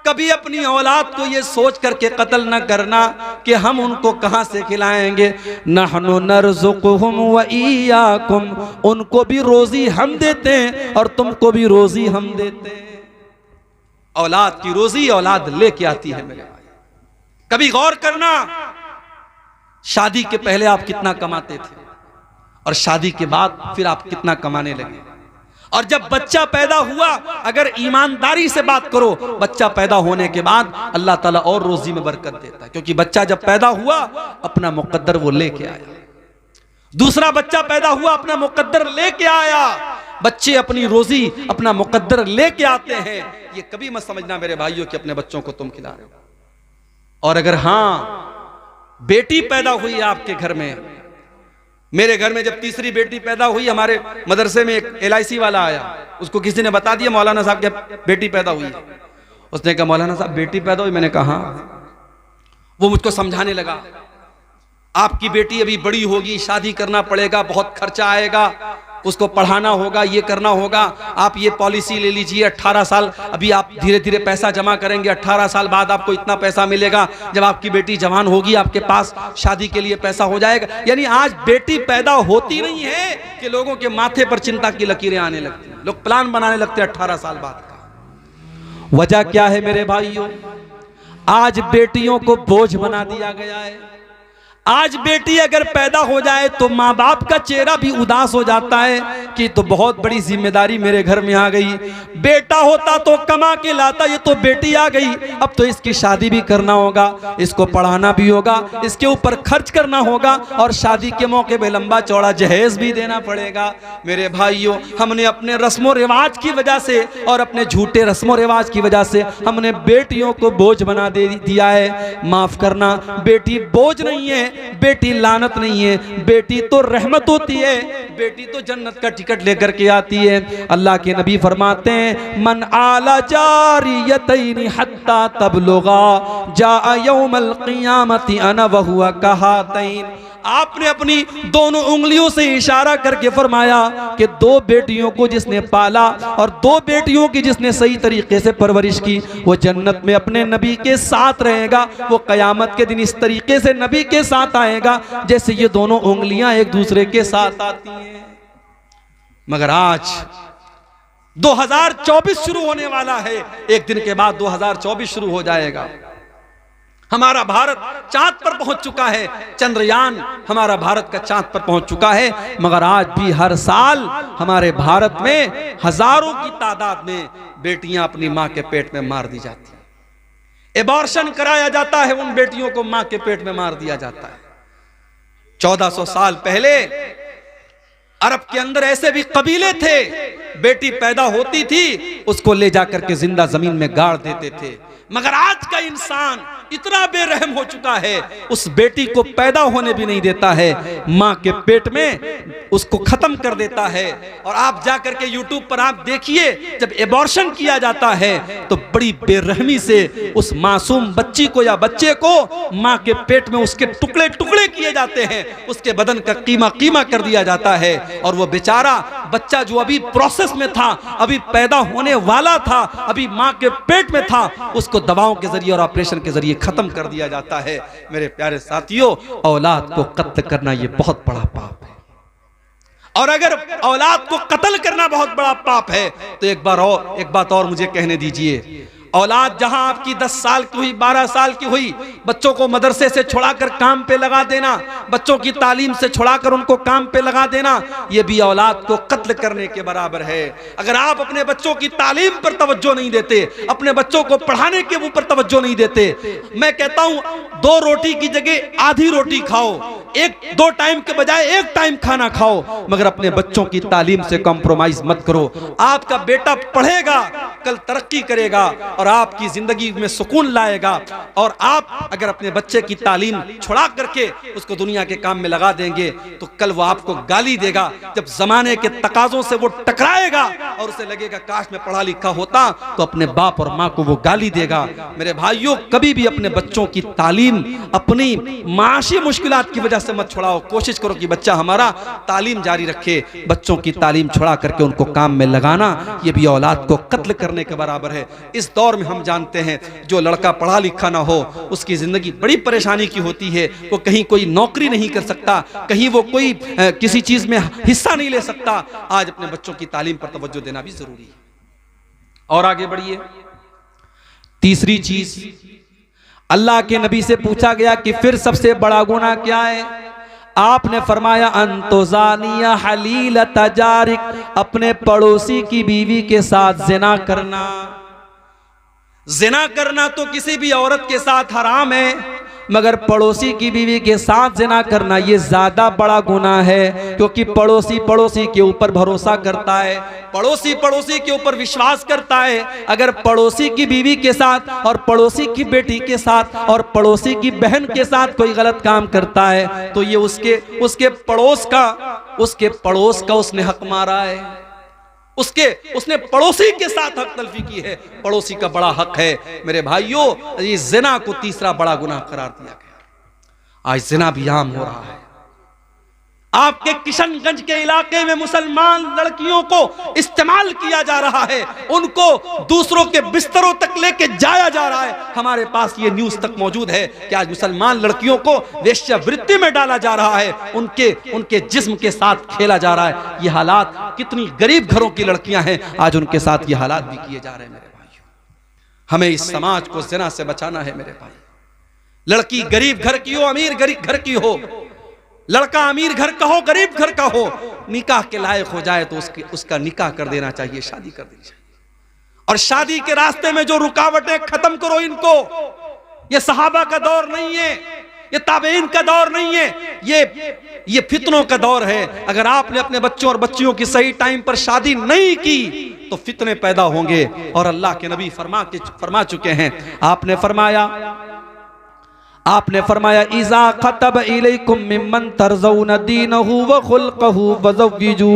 कभी अपनी औलाद को ये सोच करके कत्ल न करना कि हम उनको कहां से खिलाएंगे। नहनु नरज़ुकुहुम व इय्याकुम, उनको भी रोजी हम देते हैं और तुमको भी रोजी हम देते हैं। औलाद की रोजी औलाद लेके आती है मेरे भाई। कभी गौर करना, शादी के पहले आप कितना कमाते थे और शादी के बाद फिर आप कितना कमाने लगे। और जब बच्चा पैदा हुआ, अगर ईमानदारी से बात करो, बच्चा पैदा होने के बाद अल्लाह ताला और रोजी में बरकत देता है, क्योंकि बच्चा जब पैदा हुआ अपना मुकद्दर वो लेके आया। दूसरा बच्चा पैदा हुआ, अपना मुकद्दर लेके आया। बच्चे अपनी रोजी अपना मुकद्दर लेके आते हैं। ये कभी मत समझना मेरे भाइयों कि अपने बच्चों को तुम खिला रहे हो। और अगर हाँ बेटी पैदा हुई आपके घर में, मेरे घर में जब तीसरी बेटी पैदा हुई, हमारे मदरसे में एक LIC वाला आया, उसको किसी ने बता दिया मौलाना साहब की बेटी पैदा हुई है। उसने कहा मौलाना साहब बेटी पैदा हुई? मैंने कहा वो मुझको समझाने लगा, आपकी बेटी अभी बड़ी होगी, शादी करना पड़ेगा, बहुत खर्चा आएगा, उसको पढ़ाना होगा, ये करना होगा। आप ये पॉलिसी ले लीजिए, 18 साल अभी आप धीरे धीरे पैसा जमा करेंगे, 18 साल बाद आपको इतना पैसा मिलेगा, जब आपकी बेटी जवान होगी आपके पास शादी के लिए पैसा हो जाएगा। यानी आज बेटी पैदा होती नहीं है कि लोगों के माथे पर चिंता की लकीरें आने लगती हैं, लोग प्लान बनाने लगते हैं 18 साल बाद का। वजह क्या है मेरे भाइयों? आज बेटियों को बोझ बना दिया गया है। आज बेटी अगर पैदा हो जाए तो माँ बाप का चेहरा भी उदास हो जाता है कि तो बहुत बड़ी जिम्मेदारी मेरे घर में आ गई। बेटा होता तो कमा के लाता, ये तो बेटी आ गई, अब तो इसकी शादी भी करना होगा, इसको पढ़ाना भी होगा, इसके ऊपर खर्च करना होगा और शादी के मौके पे लंबा चौड़ा जहेज भी देना पड़ेगा। मेरे भाइयों, हमने अपने रस्मों रिवाज की वजह से और अपने झूठे रस्मों रिवाज की वजह से हमने बेटियों को बोझ बना दिया है। माफ करना, बेटी बोझ नहीं है, बेटी लानत नहीं है, बेटी तो रहमत होती है, बेटी तो जन्नत का टिकट लेकर के आती है। अल्लाह के नबी फरमाते हैं मन आला जारियतैनि हत्ता तबलुगा जा यौमल क़ियामति अना व हुवा कहातैन। आपने अपनी दोनों उंगलियों से इशारा करके फरमाया कि दो बेटियों को जिसने पाला और दो बेटियों की जिसने सही तरीके से परवरिश की, वो जन्नत में अपने नबी के साथ रहेगा। वो क़यामत के दिन इस तरीके से नबी के साथ आएगा जैसे ये दोनों उंगलियां एक दूसरे के साथ आती हैं। मगर आज 2024 शुरू होने वाला है, एक दिन के बाद 2024 शुरू हो जाएगा। हमारा भारत चांद पर पहुंच चुका है, चंद्रयान हमारा भारत का चांद पर पहुंच चुका है। मगर आज भी हर साल हमारे भारत में हजारों की तादाद में बेटियां अपनी मां के पेट में मार दी जाती हैं। एबॉर्शन कराया जाता है, उन बेटियों को मां के पेट में मार दिया जाता है। 1400 साल पहले अरब के अंदर ऐसे भी कबीले थे, बेटी पैदा होती थी उसको ले जाकर के जिंदा जमीन में गाड़ देते थे। मगर आज का इंसान इतना बेरहम हो चुका है, उस बेटी को पैदा होने भी नहीं देता है, माँ के पेट में उसको खत्म कर देता है। और आप जाकर के यूट्यूब पर आप देखिए, जब एबॉर्शन किया जाता है तो बड़ी बेरहमी से उस मासूम बच्ची को या बच्चे को माँ के पेट में उसके टुकड़े टुकड़े किए जाते हैं, उसके बदन का कीमा कीमा कर दिया जाता है। और वो बेचारा बच्चा जो अभी प्रोसेस में था, अभी पैदा होने वाला था, अभी माँ के पेट में था, उसको दवाओं के जरिए और ऑपरेशन के जरिए खत्म कर दिया जाता है। मेरे प्यारे साथियों, औलाद को कत्ल करना ये बहुत बड़ा पाप है। और अगर औलाद को कत्ल करना बहुत बड़ा पाप है तो एक बात और मुझे कहने दीजिए, औलाद जहां आपकी 10 साल की हुई, 12 साल की हुई, बच्चों को मदरसे से छुड़ाकर काम पे लगा देना, बच्चों की तालीम से छुड़ाकर उनको काम पे लगा देना, यह भी औलाद को कत्ल करने के बराबर है। अगर आप अपने बच्चों की तालीम पर तवज्जो नहीं देते, अपने बच्चों को पढ़ाने के ऊपर तवज्जो नहीं देते, मैं कहता हूं 2 रोटी की जगह आधी रोटी खाओ, 2 टाइम के बजाय 1 टाइम खाना खाओ, मगर अपने बच्चों की तालीम से कॉम्प्रोमाइज मत करो। आपका बेटा पढ़ेगा, कल तरक्की करेगा और आपकी जिंदगी में सुकून लाएगा। और आप अगर अपने बच्चे की तालीम छुड़ा करके उसको दुनिया के काम में लगा देंगे तो कल वो आपको गाली देगा। जब जमाने के तकाजों से वो टकराएगा और उसे लगेगा काश मैं पढ़ा लिखा होता, तो अपने बाप और माँ को वो गाली देगा। मेरे भाइयों, कभी भी अपने बच्चों की तालीम अपनी माशी मुश्किलात की वजह से मत छुड़ाओ। कोशिश करो कि बच्चा हमारा तालीम जारी रखे। बच्चों की तालीम छुड़ा करके उनको काम में लगाना, ये भी औलाद को कत्ल करने के बराबर है। इस दौर में हम जानते हैं, जो लड़का पढ़ा लिखा ना हो उसकी जिंदगी बड़ी परेशानी की होती है। वो कहीं कोई नौकरी नहीं कर सकता, कहीं वो कोई किसी चीज में हिस्सा नहीं ले सकता। आज अपने बच्चों की तालीम पर तवज्जो देना भी जरूरी है। और आगे बढ़िए, तीसरी चीज, अल्लाह के नबी से पूछा गया कि फिर सबसे बड़ा गुनाह क्या है? आपने फरमाया अंतोजानिया हलील तजारिक, अपने पड़ोसी की बीवी के साथ जिना करना। जिना करना तो किसी भी औरत के साथ हराम है, मगर पड़ोसी की बीवी के साथ जिना करना ये ज्यादा बड़ा गुनाह है, क्योंकि पड़ोसी पड़ोसी के ऊपर भरोसा करता है, पड़ोसी पड़ोसी के ऊपर विश्वास करता है। अगर पड़ोसी की बीवी के साथ और पड़ोसी की बेटी के साथ और पड़ोसी की बहन के साथ कोई गलत काम करता है तो ये उसके पड़ोस का उसने हक मारा है, उसने पड़ोसी के साथ हक तलफी की है। पड़ोसी का बड़ा हक है। मेरे भाइयों, ये जिना को तीसरा बड़ा गुनाह करार दिया गया। आज जिना भी आम हो रहा है। आपके किशनगंज के इलाके में मुसलमान लड़कियों को इस्तेमाल किया जा रहा है, उनको दूसरों के बिस्तरों तक लेके जाया जा रहा है। हमारे पास ये न्यूज तक मौजूद है कि आज मुसलमान लड़कियों को वेश्यावृत्ति में डाला जा रहा है, उनके जिस्म के साथ खेला जा रहा है। ये हालात, कितनी गरीब घरों की लड़कियां हैं, आज उनके साथ ये हालात भी किए जा रहे हैं। मेरे भाइयों, हमें इस समाज को जिना से बचाना है। मेरे भाई, लड़की गरीब घर की हो, अमीर गरीब घर की हो, लड़का अमीर घर का हो, गरीब घर का हो, निकाह के लायक हो जाए तो उसका निकाह कर देना चाहिए, शादी कर देनी चाहिए। और शादी के रास्ते में जो रुकावटें, खत्म करो इनको। ये सहाबा का दौर नहीं है, ये ताबईन का दौर नहीं है, ये फितनों का दौर है। अगर आपने अपने बच्चों और बच्चियों की सही टाइम पर शादी नहीं की तो फितने पैदा होंगे। और अल्लाह के नबी फरमा चुके हैं, आपने फरमाया इज़ा खतब इलैकुम मिम्मन तरज़ौन दीनहु व खुल्क़हु फज़व्विजू।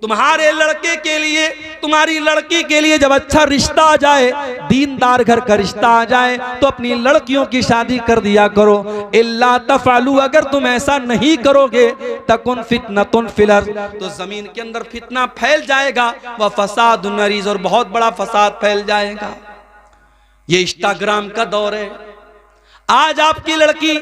तुम्हारे लड़के के लिए, तुम्हारी लड़की के लिए जब अच्छा रिश्ता आ जाए, दीनदार घर का रिश्ता आ जाए, तो अपनी लड़कियों की शादी कर दिया करो। इल्ला तफ़अलू, अगर तुम ऐसा नहीं करोगे, तकुन फितनतुन फिल अर्ज़, तो जमीन के अंदर फितना फैल जाएगा, व फसादुन अरीज़, और बहुत बड़ा फसाद फैल जाएगा। ये इंस्टाग्राम का दौर है। आज आपकी लड़की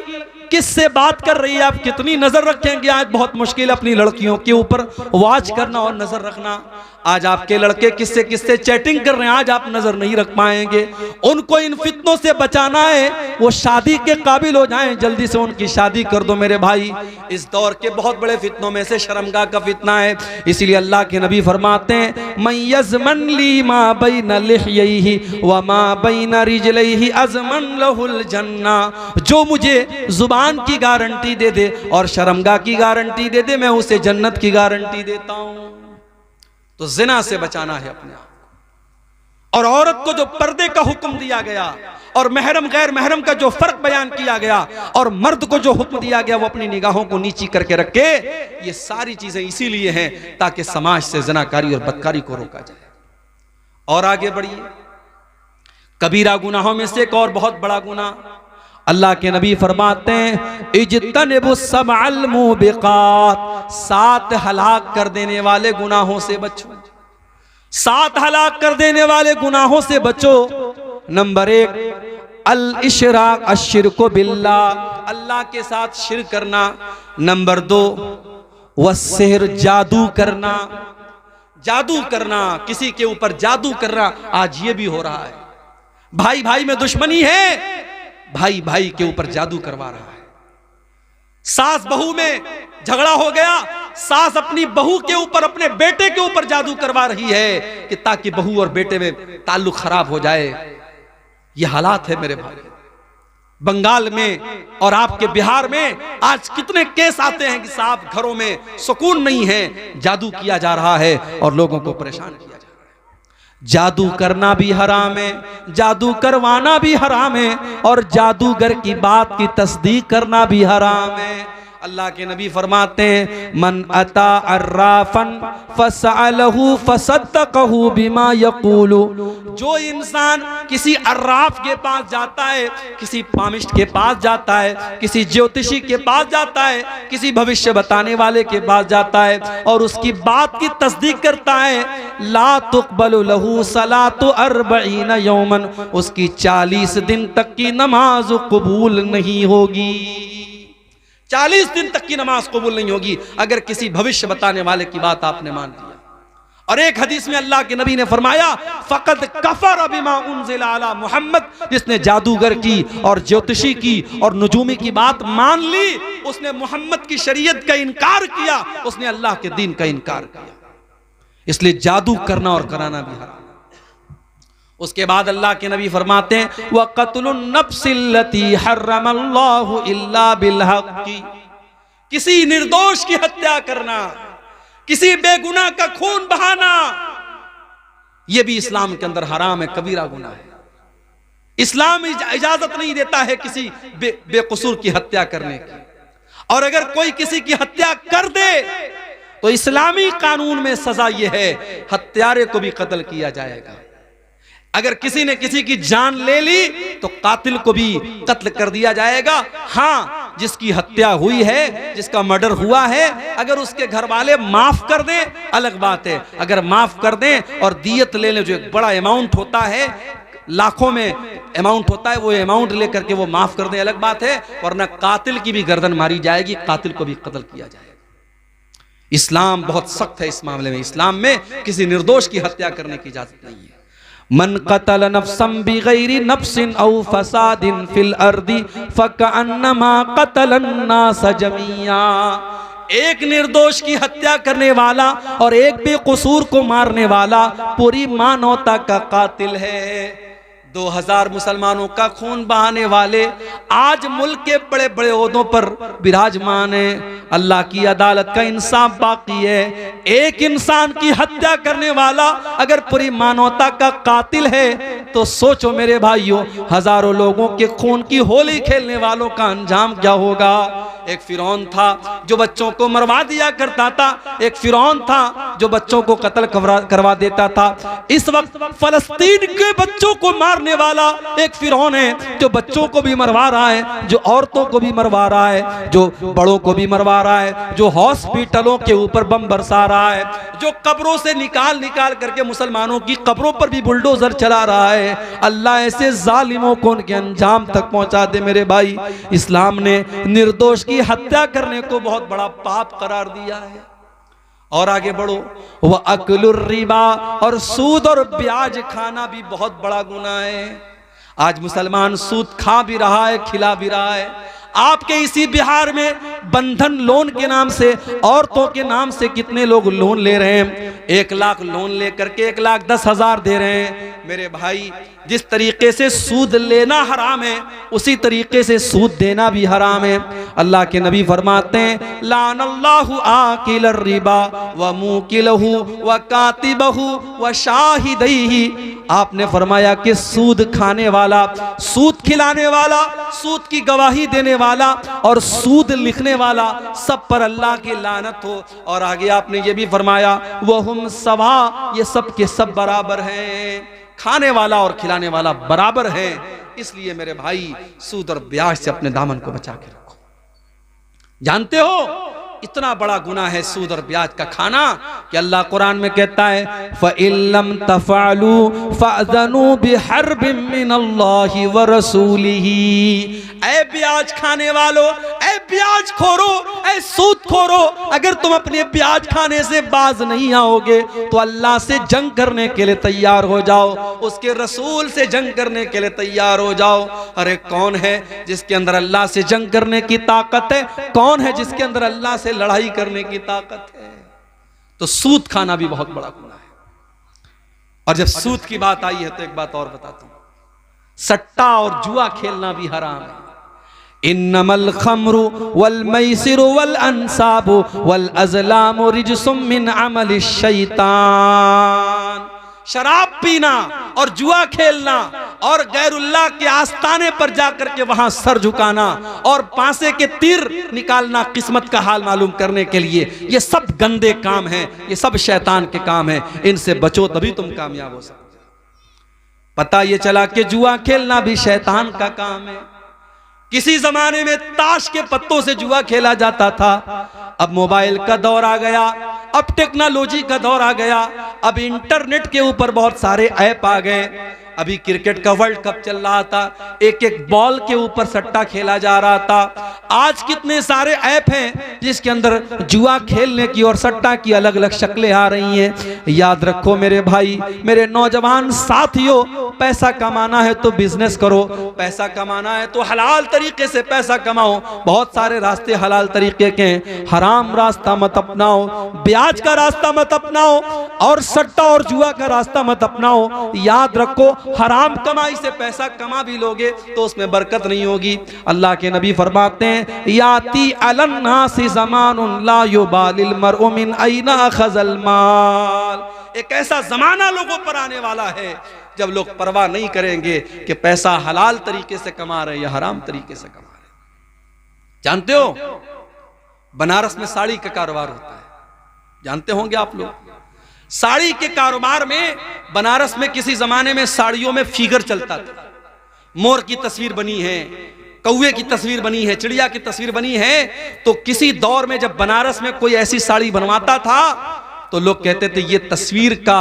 किससे बात कर रही है, आप कितनी नजर रखेंगे? आज बहुत मुश्किल अपनी लड़कियों के ऊपर वॉच करना और नजर रखना। आज आपके लड़के किससे चैटिंग कर रहे हैं, आज आप नजर नहीं रख पाएंगे। उनको इन फितनों से बचाना है, वो शादी के काबिल हो जाएं, जल्दी से उनकी शादी कर दो। मेरे भाई, इस दौर के बहुत बड़े फितनों में से शर्मगाह का फितना है। इसीलिए अल्लाह के नबी फरमाते हैं, मन यज़मन ली मा बैन लिह्यैहि व मा बैन रिजलैहि अज़मन लहुल जन्ना। जो मुझे जुबान की गारंटी दे दे और शर्मगाह की गारंटी दे दे, मैं उसे जन्नत की गारंटी देता हूं। तो जिना से बचाना है अपने आप और औरत को जो पर्दे का हुक्म दिया गया और महरम गैर महरम का जो फर्क बयान किया गया और मर्द को जो हुक्म दिया गया वो अपनी निगाहों को नीची करके रखे, ये सारी चीजें इसीलिए हैं ताकि समाज से ज़नाकारी और बदकारी को रोका जाए। और आगे बढ़िए, कबीरा गुनाहों में से एक और बहुत बड़ा गुनाह, अल्लाह के नबी फरमाते हैं इज्तनिबुस सबअल मुबिकात, 7 हलाक कर देने वाले गुनाहों से बचो, 7 हलाक कर देने वाले गुनाहों से बचो। नंबर 1 अल इशराक अश्शिरकु बिल्लाह, अल्लाह के साथ शिर्क करना। नंबर 2 वस्सिहर, जादू करना, जादू करना, किसी के ऊपर जादू करना। आज ये भी हो रहा है, भाई भाई में दुश्मनी है, भाई भाई के ऊपर जादू करवा रहा है। सास बहू में झगड़ा हो गया, सास अपनी बहू के ऊपर, अपने बेटे के ऊपर जादू करवा रही है कि ताकि बहू और बेटे में ताल्लुक खराब हो जाए। ये हालात है मेरे भाई। बंगाल में और आपके बिहार में आज कितने केस आते हैं कि साहब घरों में सुकून नहीं है, जादू किया जा रहा है और लोगों को परेशान किया जा रहा है। जादू करना भी हराम है, जादू करवाना भी हराम है और जादूगर की बात की तस्दीक करना भी हराम है। अल्लाह के नबी फरमाते हैं मन अता अर्राफन फसअलहु फसद्दक़हु बिमा यक़ूलु, जो इंसान किसी अर्राफ के पास जाता है, किसी पामिस्ट के पास जाता है, किसी ज्योतिषी के पास जाता है, किसी भविष्य बताने वाले के पास जाता है और उसकी बात की तस्दीक करता है, ला तुक़बलु लहू सलातु अर्बईन यौमन, उसकी 40 दिन तक की नमाज कबूल नहीं होगी। 40 दिन तक की नमाज कबूल नहीं होगी अगर किसी भविष्य बताने वाले की बात आपने मान लिया। और एक हदीस में अल्लाह के नबी ने फरमाया फ़क़द कफ़र बिमा उन्ज़िला अला मुहम्मद, जिसने जादूगर की और ज्योतिषी की और नुजूमी की बात मान ली, उसने मोहम्मद की शरीयत का इनकार किया, उसने अल्लाह के दीन का इनकार किया। इसलिए जादू करना और कराना भी हराम। उसके बाद अल्लाह के नबी फरमाते हैं व क़त्लुन नफ्सिल्लती हर्रमल्लाहु इल्ला बिलहक़्क़ि, किसी निर्दोष की हत्या करना, किसी बेगुनाह का खून बहाना, यह भी इस्लाम के अंदर हराम है, कबीरा गुनाह है। इस्लाम इजाजत नहीं देता है किसी बेकसूर की हत्या करने की, और अगर कोई किसी की हत्या कर दे तो इस्लामी कानून में सजा यह है हत्यारे को भी कत्ल किया जाएगा। अगर किसी ने किसी की जान ले ली तो कातिल को भी कत्ल कर दिया जाएगा। हाँ, जिसकी हत्या हुई है, जिसका मर्डर हुआ है, अगर उसके घर वाले माफ कर दें अलग बात है। अगर माफ कर दें और दियत ले लें, जो एक बड़ा अमाउंट होता है, लाखों में अमाउंट होता है, वो अमाउंट लेकर के वो माफ कर दें अलग बात है, वरना कातिल की भी गर्दन मारी जाएगी, कातिल को भी कत्ल किया जाएगा। इस्लाम बहुत सख्त है इस मामले में। इस्लाम में किसी निर्दोष की हत्या करने की इजाजत नहीं है। मन क़तल नफ्सन बिग़ैरि नफ्सिन औ फ़सादिन फ़िल अर्दि फ़कअन्नमा क़तलन नास जमीआ, एक निर्दोष की हत्या करने वाला और एक बेकसूर को मारने वाला पूरी मानवता का कातिल है। 2000 मुसलमानों का खून बहाने वाले आज मुल्क के बड़े बड़े ओहदों पर विराजमान है। अल्लाह की अदालत का इंसाफ बाकी है। एक इंसान की हत्या करने वाला अगर पूरी मानवता का कातिल है तो सोचो मेरे भाइयों, हजारों लोगों के खून की होली खेलने वालों का अंजाम क्या होगा। एक फिरौन था जो बच्चों को मरवा दिया करता था, एक फिरौन था जो बच्चों को कत्ल करवा देता था। इस वक्त फलस्तीन के बच्चों को मारने वाला एक फिरौन है जो बच्चों को भी मरवा रहा है, जो औरतों को भी मरवा रहा है, जो बड़ों को भी मरवा रहा है, जो हॉस्पिटलों के ऊपर बम बरसा रहा है, जो कब्रों से निकाल निकाल करके मुसलमानों की कब्रों पर भी बुलडोजर चला रहा है। अल्लाह ऐसे जालिमों को उनके अंजाम तक पहुंचा दे मेरे भाई। इस्लाम ने निर्दोष की हत्या करने को बहुत बड़ा पाप करार दिया है। और आगे बढ़ो, वह अकलुर रिबा, और सूद और ब्याज खाना भी बहुत बड़ा गुनाह है। आज मुसलमान सूद खा भी रहा है, खिला भी रहा है। आपके इसी बिहार में बंधन लोन के नाम से, औरतों के नाम से कितने लोग लोन ले रहे हैं। 1 लाख लोन लेकर के 1,10,000 दे रहे हैं। मेरे भाई, जिस तरीके से सूद लेना हराम है उसी तरीके से सूद देना भी हराम है। अल्लाह के नबी फरमाते हैं लानल्लाहु आकिल रिबा व मुकिलहु व कातिबहु व शाहिदैहि। आपने फरमाया कि सूद खाने वाला, सूद खिलाने वाला, सूद की गवाही देने वाला और सूद लिखने वाला, सब पर अल्लाह की लानत हो। और आगे आपने ये भी फरमाया वहुम सवा, ये सब के सब बराबर हैं, खाने वाला और खिलाने वाला बराबर है। इसलिए मेरे भाई सूद और ब्याज से अपने दामन को बचा के रखो। जानते हो इतना बड़ा गुनाह है सूद और ब्याज का खाना कि अल्लाह कुरान में कहता है फ़इल्लम तफ़अलू फ़अज़नू बिहर्बिम मिनल्लाहि व रसूलिही। ऐ ब्याज खाने वालों, ऐ ब्याज खोरो, ऐ सूद खोरो, अगर तुम अपने ब्याज खाने से बाज नहीं आओगे तो अल्लाह से जंग करने के लिए तैयार हो जाओ, उसके रसूल से जंग करने के लिए तैयार हो जाओ। अरे कौन है जिसके अंदर अल्लाह से जंग करने की ताकत है? कौन है जिसके अंदर अल्लाह से लड़ाई करने की ताकत है? तो सूद खाना भी बहुत बड़ा गुनाह है। और जब सूद की बात आई है तो एक बात और बताता हूं, सट्टा और जुआ खेलना भी हराम है। इन्नमल खम्रु वल मैसिरु वल अंसाबु वल अज़लामु रिजसुम मिन अमलि शैतान। शराब पीना और जुआ खेलना और गैरुल्लाह के आस्ताने पर जाकर के वहां सर झुकाना और पांसे के तीर निकालना किस्मत का हाल मालूम करने के लिए, ये सब गंदे काम हैं, ये सब शैतान के काम हैं। इनसे बचो तभी तुम कामयाब हो सकते। पता ये चला कि जुआ खेलना भी शैतान का काम है। किसी जमाने में ताश के पत्तों से जुआ खेला जाता था, अब मोबाइल का दौर आ गया, अब टेक्नोलॉजी का दौर आ गया, अब इंटरनेट के ऊपर बहुत सारे ऐप आ गए। अभी क्रिकेट का वर्ल्ड कप चल रहा था, एक एक बॉल के ऊपर सट्टा खेला जा रहा था। आज कितने सारे ऐप हैं जिसके अंदर जुआ खेलने की और सट्टा की अलग अलग शक्लें आ रही हैं। याद रखो मेरे भाई, मेरे नौजवान साथियों, पैसा कमाना है तो बिजनेस करो, पैसा कमाना है तो हलाल तरीके से पैसा कमाओ। बहुत सारे रास्ते हलाल तरीके के हैं, हराम रास्ता मत अपनाओ, ब्याज का रास्ता मत अपनाओ और सट्टा और जुआ का रास्ता मत अपनाओ। याद रखो हराम कमाई से पैसा कमा भी लोगे तो उसमें बरकत नहीं होगी। अल्लाह के नबी फरमाते हैं याती अलन्नासी ज़मानुन ला युबालिल मरउ मिन ऐना अख़ज़ल माल। एक ऐसा जमाना लोगों पर आने वाला है जब लोग परवाह नहीं करेंगे कि पैसा हलाल तरीके से कमा रहे या हराम तरीके से कमा रहे। जानते हो बनारस में साड़ी का कारोबार होता है, जानते होंगे आप लोग। साड़ी के कारोबार में बनारस में किसी जमाने में साड़ियों में फिगर चलता था, मोर की तस्वीर बनी है, कौवे की तस्वीर बनी है, चिड़िया की तस्वीर बनी है। तो किसी दौर में जब बनारस में कोई ऐसी साड़ी बनवाता था तो लोग कहते थे ये तस्वीर का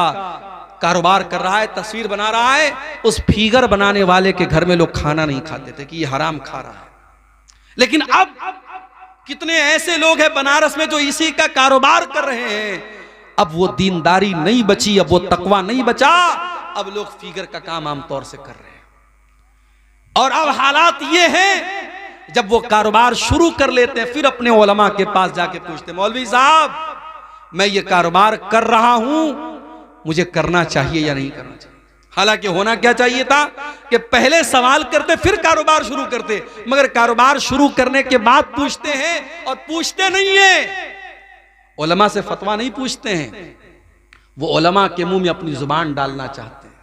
कारोबार कर रहा है, तस्वीर बना रहा है। उस फिगर बनाने वाले के घर में लोग खाना नहीं खाते थे कि ये हराम खा रहा है। लेकिन अब कितने ऐसे लोग हैं बनारस में जो इसी का कारोबार कर रहे हैं। अब वो दीनदारी नहीं बची, अब वो तकवा नहीं बचा, अब लोग फिगर का काम आमतौर से कर रहे हैं। और अब हालात ये हैं जब वो कारोबार शुरू कर लेते हैं फिर अपने उलमा के पास जाके पूछते हैं मौलवी साहब मैं ये कारोबार कर रहा हूं, मुझे करना चाहिए या नहीं करना चाहिए। हालांकि होना क्या चाहिए था कि पहले सवाल करते फिर कारोबार शुरू करते, मगर कारोबार शुरू करने के बाद पूछते हैं और पूछते नहीं है। उलमा से फतवा नहीं पूछते हैं, वो उलमा के मुंह में अपनी जुबान डालना चाहते हैं।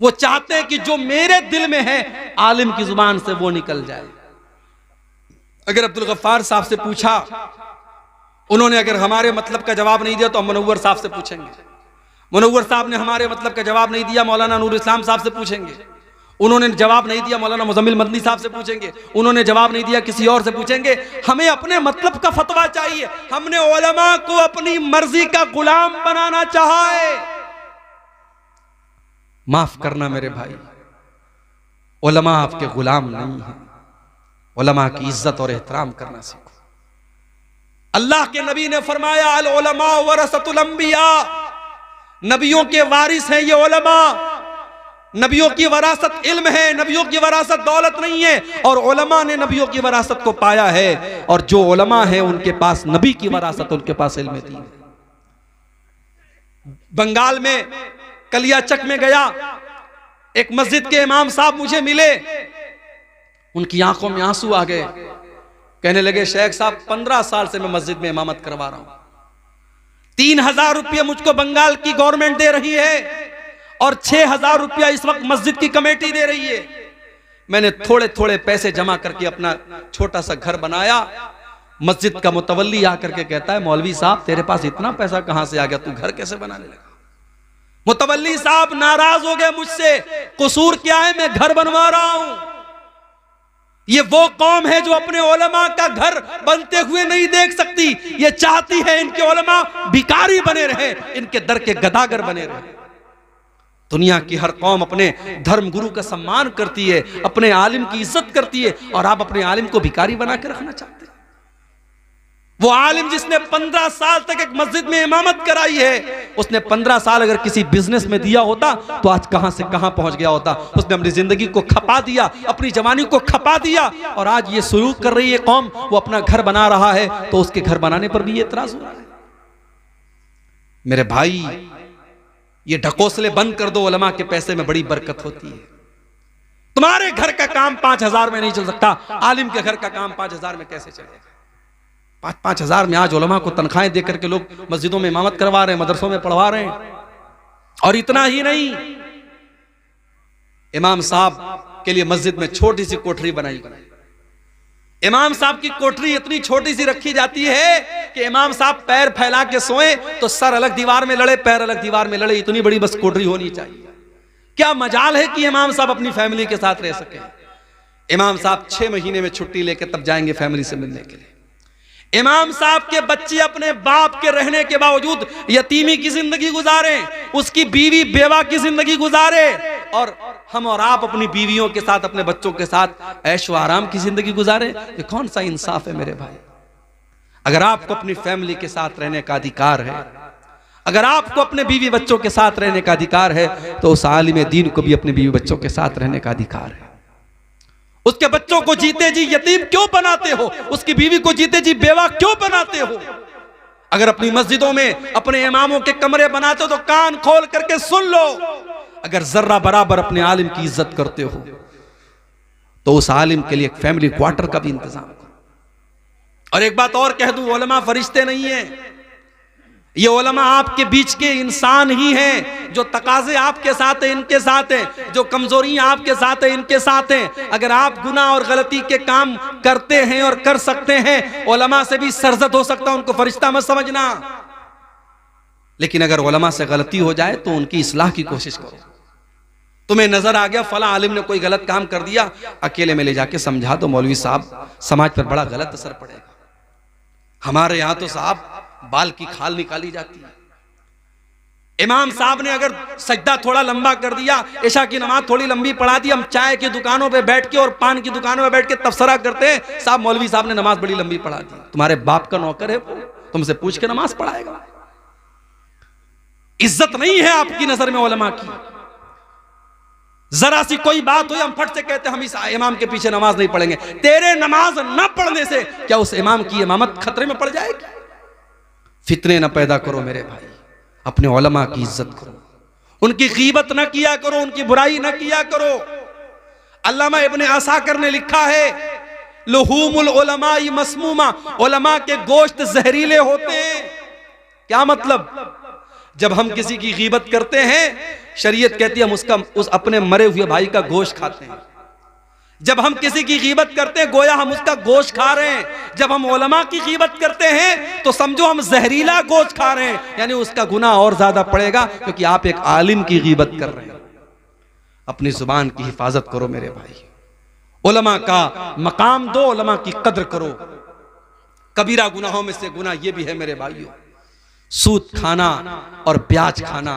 वो चाहते हैं कि जो मेरे दिल में है आलिम की जुबान से वो निकल जाए। अगर अब्दुल गफ्फार साहब से पूछा, उन्होंने अगर हमारे मतलब का जवाब नहीं दिया तो हम मुनव्वर साहब से पूछेंगे। मुनव्वर साहब ने हमारे मतलब का जवाब नहीं दिया, मौलाना नूर इस्लाम साहब से पूछेंगे। उन्होंने जवाब नहीं दिया, मौलाना मुज़म्मिल मदनी साहब से पूछेंगे। उन्होंने जवाब नहीं दिया, किसी और से पूछेंगे। हमें अपने मतलब का फतवा चाहिए। हमने उलमा को अपनी मर्जी का गुलाम बनाना चाहा है। माफ करना मेरे भाई, उलमा आपके गुलाम नहीं है। उलमा की इज्जत और एहतराम करना सीखो। अल्लाह के नबी ने फरमाया अल उलमा वरसतुल अंबिया, नबियों के वारिस हैं ये उलमा। नबियों की वरासत इल्म है, नबियों की वरासत दौलत नहीं है। और उलमा ने नबियों की वरासत को पाया है, और जो उलमा है उनके पास नबी की वरासत, उनके पास इल्म दीन है। बंगाल में कलियाचक में गया, एक मस्जिद के इमाम साहब मुझे मिले, उनकी आंखों में आंसू आ गए। कहने लगे शेख साहब 15 साल से मैं मस्जिद में इमामत करवा रहा हूं, 3000 रुपये मुझको बंगाल की गवर्नमेंट दे रही है और 6000 रुपया इस वक्त मस्जिद की कमेटी दे रही है। मैंने थोड़े थोड़े पैसे जमा करके अपना छोटा सा घर बनाया। मस्जिद का मुतवल्ली आकर के कहता है मौलवी साहब तेरे पास इतना पैसा कहां से आ गया, तू घर कैसे बनाने लगा? मुतवल्ली साहब नाराज हो गए मुझसे, कसूर क्या है, मैं घर बनवा रहा हूं। ये वो कौम है जो अपने उलमा का घर बनते हुए नहीं देख सकती, ये चाहती है इनके उलमा भिखारी बने रहे, इनके दर के गदागर बने रहे। दुनिया की हर कौम अपने धर्म गुरु का सम्मान करती है, अपने आलिम की इज्जत करती है, और आप अपने आलिम को भिखारी बना के रखना चाहते हैं। वो आलिम जिसने 15 साल तक एक मस्जिद में इमामत कराई है, उसने 15 साल अगर किसी बिजनेस में दिया होता तो आज कहां से कहां पहुंच गया होता। उसने अपनी जिंदगी को खपा दिया, अपनी जवानी को खपा दिया, और आज ये सुलूक कर रही है कौम, वो अपना घर बना रहा है तो उसके घर बनाने पर भी ये एतराज हो रहा है। मेरे भाई ये ढकोसले बंद कर दो, उलमा के पैसे में बड़ी बरकत होती है। तुम्हारे घर का काम 5000 में नहीं चल सकता, आलिम के घर का काम 5000 में कैसे चलेगा? 5-5 हजार में आज उलमा को तनख्वाहें देकर के लोग मस्जिदों में इमामत करवा रहे हैं, मदरसों में पढ़वा रहे हैं। और इतना ही नहीं, इमाम साहब के लिए मस्जिद में छोटी सी कोठरी बनाई गई। इमाम साहब की कोठरी इतनी छोटी सी रखी जाती है कि इमाम साहब पैर फैला के सोए तो सर अलग दीवार में लड़े, पैर अलग दीवार में लड़े, इतनी बड़ी बस कोठरी होनी चाहिए। क्या मजाल है कि इमाम साहब अपनी फैमिली के साथ रह सके। इमाम साहब 6 महीने में छुट्टी लेकर तब जाएंगे फैमिली से मिलने के लिए। इमाम साहब के बच्चे अपने बाप के रहने के बावजूद यतीमी की जिंदगी गुजारे, उसकी बीवी बेवा की जिंदगी गुजारे, और हम और आप अपनी बीवियों के साथ, अपने बच्चों के साथ ऐशो आराम की जिंदगी गुजारे। ये कौन सा इंसाफ है मेरे भाई? अगर आपको अपनी फैमिली के साथ रहने का अधिकार है, अगर आपको अपने बीवी बच्चों के साथ रहने का अधिकार है, तो उस आलिम दीन को भी अपने बीवी बच्चों के साथ रहने का अधिकार है। उसके बच्चों को जीते जी यतीम क्यों बनाते हो? उसकी बीवी को जीते जी बेवा क्यों बनाते हो? अगर अपनी मस्जिदों में अपने इमामों के कमरे बनाते हो तो कान खोल करके सुन लो। अगर जर्रा बराबर अपने आलिम की इज्जत करते हो तो उस आलिम के लिए एक फैमिली क्वार्टर का भी इंतजाम करो। और एक बात और कह दूं, उलमा फरिश्ते नहीं है, ये उलमा आपके बीच के इंसान ही हैं। जो तकाजे आपके साथ है इनके साथ हैं, जो कमजोरियां आपके साथ है इनके साथ हैं। अगर आप गुनाह और गलती के काम करते हैं और कर सकते हैं, उलमा से भी सरजद हो सकता है, उनको फरिश्ता मत समझना। लेकिन अगर उलमा से गलती हो जाए तो उनकी इस्लाह की कोशिश करो। तुम्हें नजर आ गया फला आलिम ने कोई गलत काम कर दिया, अकेले में ले जाके समझा दो, मौलवी साहब समाज पर बड़ा गलत असर पड़ेगा। हमारे यहां तो साहब बाल की खाल निकाली जाती है। इमाम साहब ने अगर सजदा थोड़ा लंबा कर दिया, इशा की नमाज थोड़ी लंबी पढ़ा दी, हम चाय की दुकानों पे बैठ के और पान की दुकानों में बैठ के तबसरा करते हैं, साहब मौलवी साहब ने नमाज बड़ी लंबी पढ़ा दी। तुम्हारे बाप का नौकर है, तुमसे पूछ के नमाज पढ़ाएगा? इज्जत नहीं है आपकी नजर में उलमा की। जरा सी कोई बात हो हम फट से कहते हम इस इमाम के पीछे नमाज नहीं पढ़ेंगे। तेरे नमाज न पढ़ने से क्या उस इमाम की इमामत खतरे में पड़ जाएगी? फितने न पैदा करो मेरे भाई, अपने उलमा की इज्जत करो, उनकी गीबत न किया करो, उनकी बुराई न किया करो। अल्लामा इब्ने असाकिर ने लिखा है, लुहूमुल उलमाई मसमूमा, उलमा के गोश्त जहरीले होते हैं। क्या मतलब? जब हम किसी की गीबत करते हैं, शरीयत कहती है हम उस अपने मरे हुए भाई का गोश्त खाते हैं। जब हम किसी की गीबत करते हैं गोया हम उसका गोश्त खा रहे हैं। जब हम उलमा की गीबत करते हैं तो समझो हम जहरीला गोश्त खा रहे हैं, यानी उसका गुनाह और ज्यादा पड़ेगा, क्योंकि आप एक आलिम की गीबत कर रहे हैं। अपनी जुबान की हिफाजत करो मेरे भाई, उलमा का मकाम दो, उलमा की कद्र करो। कबीरा गुनाहों में से गुनाह ये भी है मेरे भाइयों, सूद खाना और ब्याज खाना,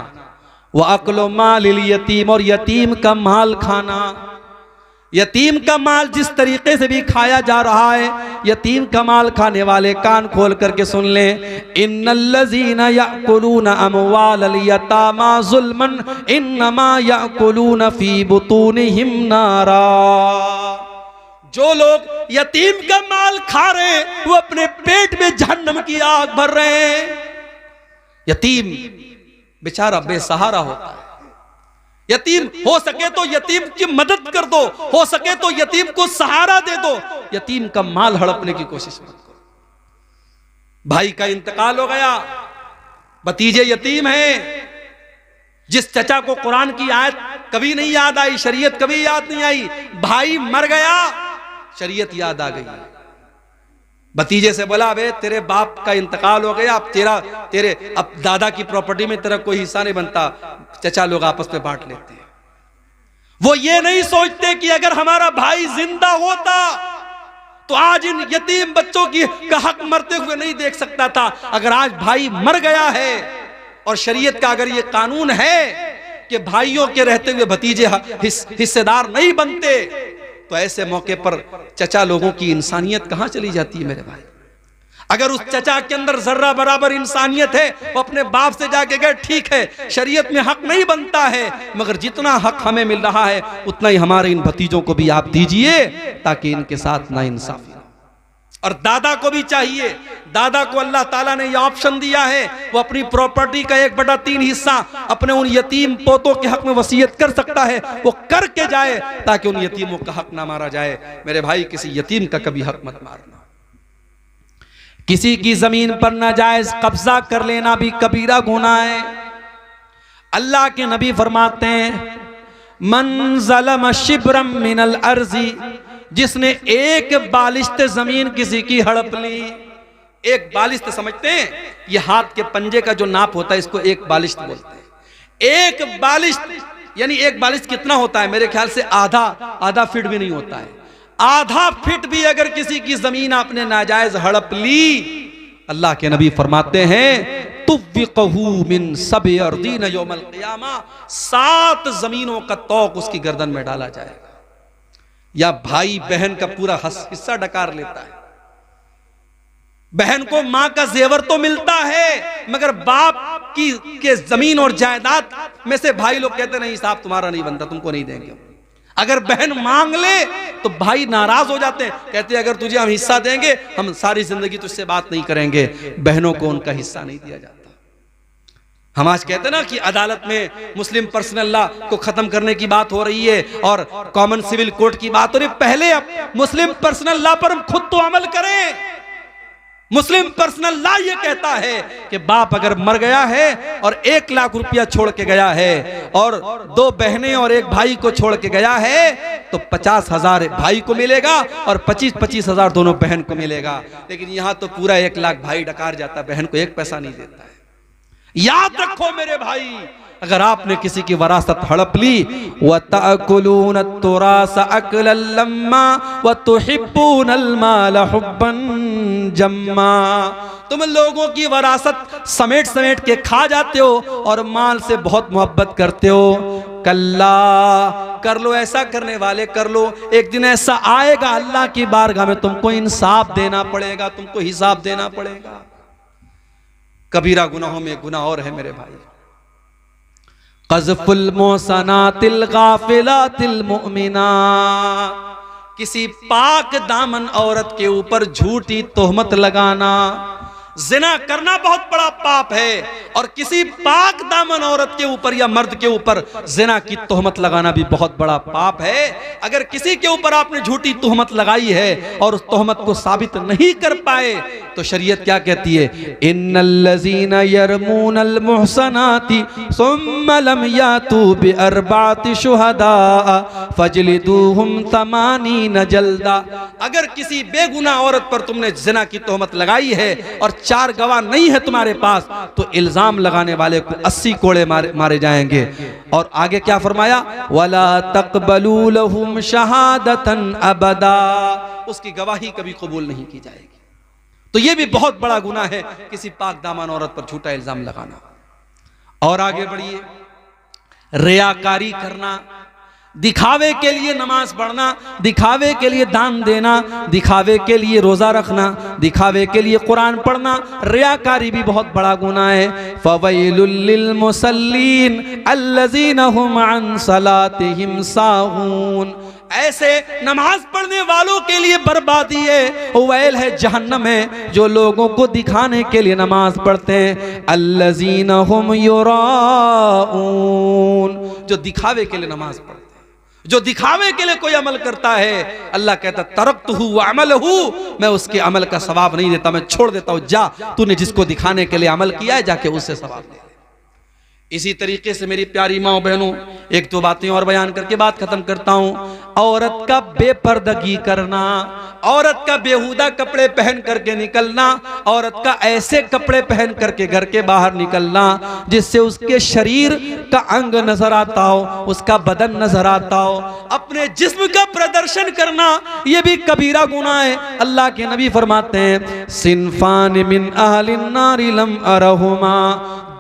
व अक्लो माल यतीम, और यतीम का माल खाना। यतीम का माल जिस तरीके से भी खाया जा रहा है, यतीम का माल खाने वाले कान खोल करके सुन लें, इन्नल्लज़ीना याकुलूना अमवालल यतामा ज़ुल्मन इन्नमा याकुलूना फी बुतूनिहिम नारा। जो लोग यतीम का माल खा रहे हैं वो अपने पेट में जहन्नम की आग भर रहे हैं। यतीम बेचारा बेसहारा होता है, यतीम हो सके तो यतीम की मदद कर दो, हो सके तो यतीम को सहारा दे दो, यतीम का माल हड़पने की कोशिश मत करो। भाई का इंतकाल हो गया, भतीजे यतीम हैं, जिस चचा को कुरान की आयत कभी नहीं याद आई, शरीयत कभी याद नहीं आई, भाई मर गया, शरीयत याद आ गई। भतीजे से बोला, बे तेरे बाप का इंतकाल हो गया, अब तेरे अब दादा की प्रॉपर्टी में तेरा कोई हिस्सा नहीं बनता, चचा लोग आपस में बांट लेते हैं। वो ये नहीं सोचते कि अगर हमारा भाई जिंदा होता तो आज इन यतीम बच्चों का हक मरते हुए नहीं देख सकता था। अगर आज भाई मर गया है और शरीयत का अगर ये कानून है कि भाइयों के रहते हुए भतीजे हिस्सेदार नहीं बनते, तो ऐसे मौके पर चचा लोगों की इंसानियत कहां चली जाती है मेरे भाई। अगर उस चचा के अंदर जर्रा बराबर इंसानियत है, वो अपने बाप से जाके गए, ठीक है शरीयत में हक नहीं बनता है, मगर जितना हक हमें मिल रहा है उतना ही हमारे इन भतीजों को भी आप दीजिए, ताकि इनके साथ ना इंसाफी। और दादा को भी चाहिए, दादा को अल्लाह ताला ने यह ऑप्शन दिया है, वो अपनी प्रॉपर्टी का 1/3 हिस्सा अपने उन यतीम पोतों के हक में वसीयत कर सकता है, वो करके जाए ताकि उन यतीमों का हक ना मारा जाए। मेरे भाई, किसी यतीम का कभी हक मत मारना। किसी की जमीन पर नाजायज कब्जा कर लेना भी कबीरा गुनाह है। अल्लाह के नबी फरमाते हैं, मन ज़लम शिब्रम मिनल अर्ज़ी, जिसने एक बालिश्त जमीन किसी की हड़प ली। एक बालिश्त समझते हैं, ये हाथ के पंजे का जो नाप होता है इसको एक बालिश्त बोलते हैं। एक बालिश्त यानी एक बालिश्त कितना होता है? मेरे ख्याल से आधा फीट भी नहीं होता है। आधा फीट भी अगर किसी की जमीन आपने नाजायज हड़प ली, अल्लाह के नबी फरमाते हैं, तुव्विक़हू मिन सब'i अर्दीन यौमल क़ियामा, 7 जमीनों का तौक उसकी गर्दन में डाला जाएगा। या भाई बहन का पूरा हिस्सा डकार लेता है। बहन को मां का जेवर तो मिलता है, मगर बाप के जमीन और जायदाद में से भाई लोग कहते नहीं साहब तुम्हारा नहीं बनता, तुमको नहीं देंगे। अगर बहन मांग ले तो भाई नाराज हो जाते हैं, कहते हैं अगर तुझे हम हिस्सा देंगे हम सारी जिंदगी तुझसे बात नहीं करेंगे। बहनों को उनका हिस्सा नहीं दिया जाता। हम आज कहते हैं ना कि अदालत में मुस्लिम पर्सनल लॉ को खत्म करने की बात हो रही है और कॉमन सिविल कोर्ट की बात हो रही है। पहले अब मुस्लिम पर्सनल लॉ पर हम खुद तो अमल करें। मुस्लिम पर्सनल लॉ ये कहता है कि बाप अगर मर गया है और 1 लाख रुपया छोड़ के गया है और 2 बहनें और 1 भाई को छोड़ के गया है, तो 50,000 भाई को मिलेगा और 25,000 दोनों बहन को मिलेगा। लेकिन यहां तो पूरा 1 लाख भाई डकार जाता है, बहन को 1 पैसा नहीं देता है। याद रखो मेरे भाई, अगर आपने किसी की वरासत हड़प ली, व तअकुलून तुरास अकलन लम्मा व तुहिब्बूनल माल हुब्बन जम्मा, तुम लोगों की वरासत समेट समेट के खा जाते हो और माल से बहुत मोहब्बत करते हो। कल्ला, कर लो, ऐसा करने वाले कर लो, एक दिन ऐसा आएगा अल्लाह की बारगाह में तुमको इंसाफ देना पड़ेगा, तुमको हिसाब देना पड़ेगा। कबीरा गुनाहों में गुनाह और है मेरे भाई, क़ज़्फ़ुल मुहसनातिल गाफ़िलातिल मुअमिनात, किसी पाक दामन औरत के ऊपर झूठी तोहमत लगाना। जिना करना बहुत बड़ा पाप है और किसी पाक दामन औरत के ऊपर या मर्द के ऊपर जिना की तोहमत लगाना भी बहुत बड़ा पाप है। अगर किसी के ऊपर आपने झूठी तोहमत लगाई है और उस तोहमत को साबित नहीं कर पाए, तो शरीयत क्या कहती है? इन्नल्लज़ीना यरमूनल मुहसनाति सुम्मा लम यातू बिअरबाति शुहदा फजलिदूहुम 80 जल्दा। अगर किसी बेगुनाह औरत पर तुमने जिना की तोहमत लगाई है और 4 गवाह नहीं है तुम्हारे पास, तो इल्जाम लगाने वाले को 80 कोड़े मारे जाएंगे। और आगे क्या फरमाया? वला तक़बलू लहुम शहादतन अबदा, उसकी गवाही कभी कबूल नहीं की जाएगी। तो यह भी बहुत बड़ा गुनाह है किसी पाक दामन औरत पर झूठा इल्जाम लगाना। और आगे बढ़िए, रियाकारी करना, दिखावे के लिए नमाज पढ़ना, दिखावे के लिए दान देना, दिखावे के लिए रोजा रखना, दिखावे के लिए कुरान पढ़ना, रियाकारी भी बहुत बड़ा गुनाह है। फ़वैलुल लिल मुसल्लीन अल्लज़ीना हुम अन सलातिहिम साहून, ऐसे नमाज पढ़ने वालों के लिए बर्बादी है, वैल है जहन्नम में जो लोगों को दिखाने के लिए नमाज पढ़ते हैं। अल्लज़ीना हुम युराऊन, जो दिखावे के लिए नमाज पढ़ते हैं, जो दिखावे के लिए कोई अमल करता है, अल्लाह कहता तरक्तहु व अमलहु, मैं उसके अमल का सवाब नहीं देता, मैं छोड़ देता हूं। जा, तूने जिसको दिखाने के लिए अमल किया है जाके उससे सवाब दे। इसी तरीके से मेरी प्यारी माँ बहनों, एक दो बातें और बयान करके बात खत्म करता हूं। औरत का बेपर्दगी करना, औरत का बेहुदा कपड़े पहन करके निकलना, औरत का ऐसे कपड़े पहन करके घर के बाहर निकलना जिससे उसके शरीर का अंग नजर आता हो, उसका बदन नजर आता हो, अपने जिस्म का प्रदर्शन करना, यह भी कबीरा गुनाह है। अल्लाह के नबी फरमाते हैं सिनफान मिन अहलिन नारि लम अरहुमा,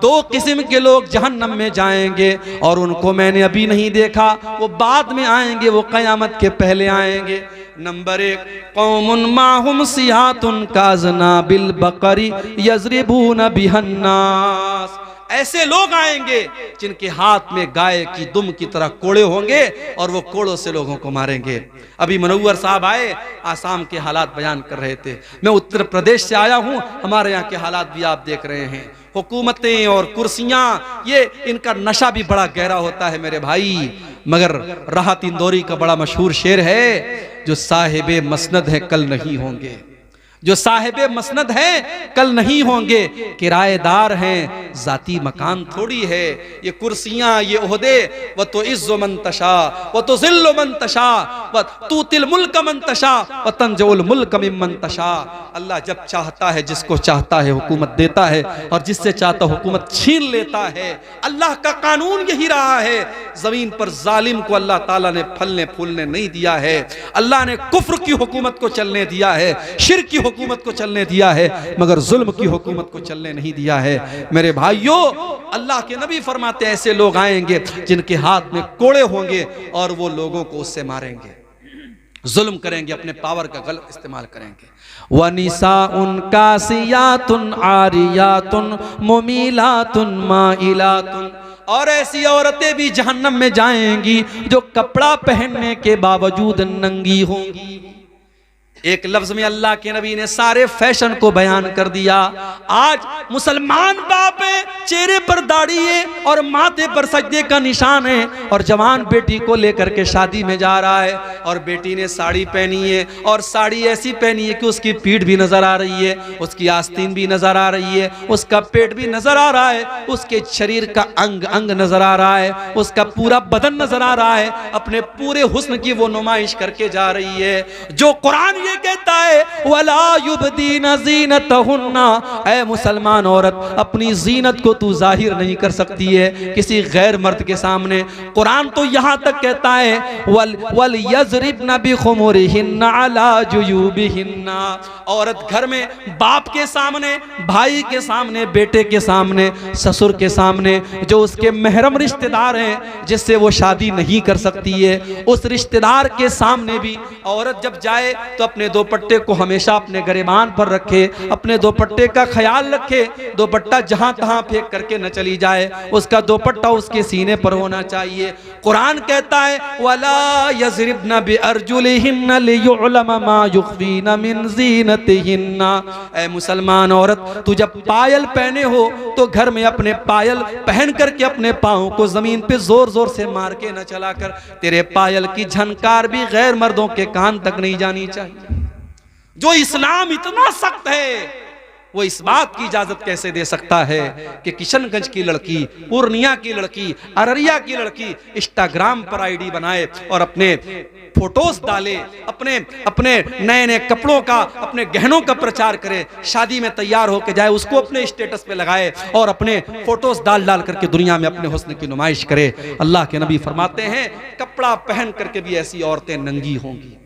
दो किस्म के लोग जहन्नम में जाएंगे और उनको मैंने अभी नहीं देखा, वो बाद में आएंगे, वो कयामत के पहले आएंगे। नंबर 1, कौमुन माहुम सियातुन काजना बिल बकरी यजरिबून बिहन्नास, ऐसे लोग आएंगे जिनके हाथ में गाय की दुम की तरह कोड़े होंगे और वो कोड़ों से लोगों को मारेंगे। अभी मनव्वर साहब आए, आसाम के हालात बयान कर रहे थे, मैं उत्तर प्रदेश से आया हूं, हमारे यहाँ के हालात भी आप देख रहे हैं। हुकूमतें और कुर्सियां, ये इनका नशा भी बड़ा गहरा होता है मेरे भाई। मगर राहत इंदौरी का बड़ा मशहूर शेर है, जो साहिबे मसनद है कल नहीं होंगे, जो साहिबे मसनद हैं कल नहीं होंगे, किराएदार हैं, जाती मकान थोड़ी है। ये कुर्सियां, ये ओहदे, व तो इज्जो मन तशा व तो जिल्लो मन तशा व तूतिल मुल्क मन तशा व तंजुल मुल्क मिम्मन तशा। अल्लाह जब चाहता है, जिसको चाहता है हुकूमत देता है, और जिससे चाहता हुकूमत छीन लेता है। अल्लाह का कानून यही रहा है। जमीन पर जालिम को अल्लाह ताला ने फलने फूलने नहीं दिया है। अल्लाह ने कुफ्र की हुकूमत को चलने दिया है, शिर्क की हुकूमत को चलने दिया है, मगर जुल्म की हुकूमत को चलने नहीं दिया है। मेरे भाइयों, अल्लाह के नबी फरमाते ऐसे लोग आएंगे जिनके हाथ में कोड़े होंगे और वो लोगों को उससे मारेंगे, जुल्म करेंगे, अपने पावर का गलत इस्तेमाल करेंगे। वनिसाउन कासियातुन आरियातुन मुमीलातुन माइलातुन, और ऐसी औरतें भी जहन्नम में जाएंगी जो कपड़ा पहनने के बावजूद नंगी होंगी। एक लफ्ज में अल्लाह के नबी ने सारे फैशन को बयान कर दिया। आज मुसलमान बाप है, चेहरे पर दाढ़ी है और माथे पर सजदे का निशान है, और जवान बेटी को लेकर के शादी में जा रहा है, और बेटी ने साड़ी पहनी है, और साड़ी ऐसी पहनी है कि उसकी पीठ भी नजर आ रही है, उसकी आस्तीन भी नजर आ रही है, उसका पेट भी नजर आ रहा है, उसके शरीर का अंग अंग नजर आ रहा है, उसका पूरा बदन नजर आ रहा है, अपने पूरे हुस्न की वो नुमाइश करके जा रही है। जो कुरान कहता है वला युबदीना ज़ीनतहुन्ना, ऐ मुसलमान औरत अपनी जीनत को तू जाहिर नहीं कर सकती है किसी गैर मर्द के सामने। कुरान तो यहां तक कहता है वल यज़रिबना बिखुमुरिहिन्ना अला जुयूबिहिन्ना, औरत घर में बाप के सामने, भाई के सामने, बेटे के सामने, ससुर के सामने, जो उसके महरम रिश्तेदार हैं जिससे वो शादी नहीं कर सकती है, उस रिश्तेदार के सामने भी औरत जब जाए तो अपने दोपट्टे को हमेशा अपने गिरबान पर रखे, अपने दोपट्टे का ख्याल रखे, दोपट्टा जहां तहां फेंक करके न चली जाए, उसका दोपट्टा उसके सीने पर होना चाहिए। कुरान कहता है वला यज़रिबना बिअरजुलिहिन्ना लियुअलम मा युख्फीना मिन ज़ीनतिहिन्ना, ऐ मुसलमान औरत तू जब पायल पहने हो तो घर में अपने पायल पहन करके अपने पाँव को जमीन पे जोर जोर से मार के न चला कर, तेरे पायल की झनकार भी गैर मर्दों के कान तक नहीं जानी चाहिए। जो इस्लाम इतना सख्त है वो इस बात की इजाजत कैसे दे सकता है कि किशनगंज की लड़की, पूर्णिया की लड़की, अररिया की लड़की इंस्टाग्राम पर आईडी बनाए और अपने फोटोज डाले, अपने नए नए कपड़ों का, अपने गहनों का प्रचार करे, शादी में तैयार होकर जाए, उसको अपने स्टेटस पे लगाए और अपने फोटोज डाल डाल करके दुनिया में अपने हुस्न की नुमाइश करे। अल्लाह के नबी फरमाते हैं कपड़ा पहन करके भी ऐसी औरतें नंगी होंगी,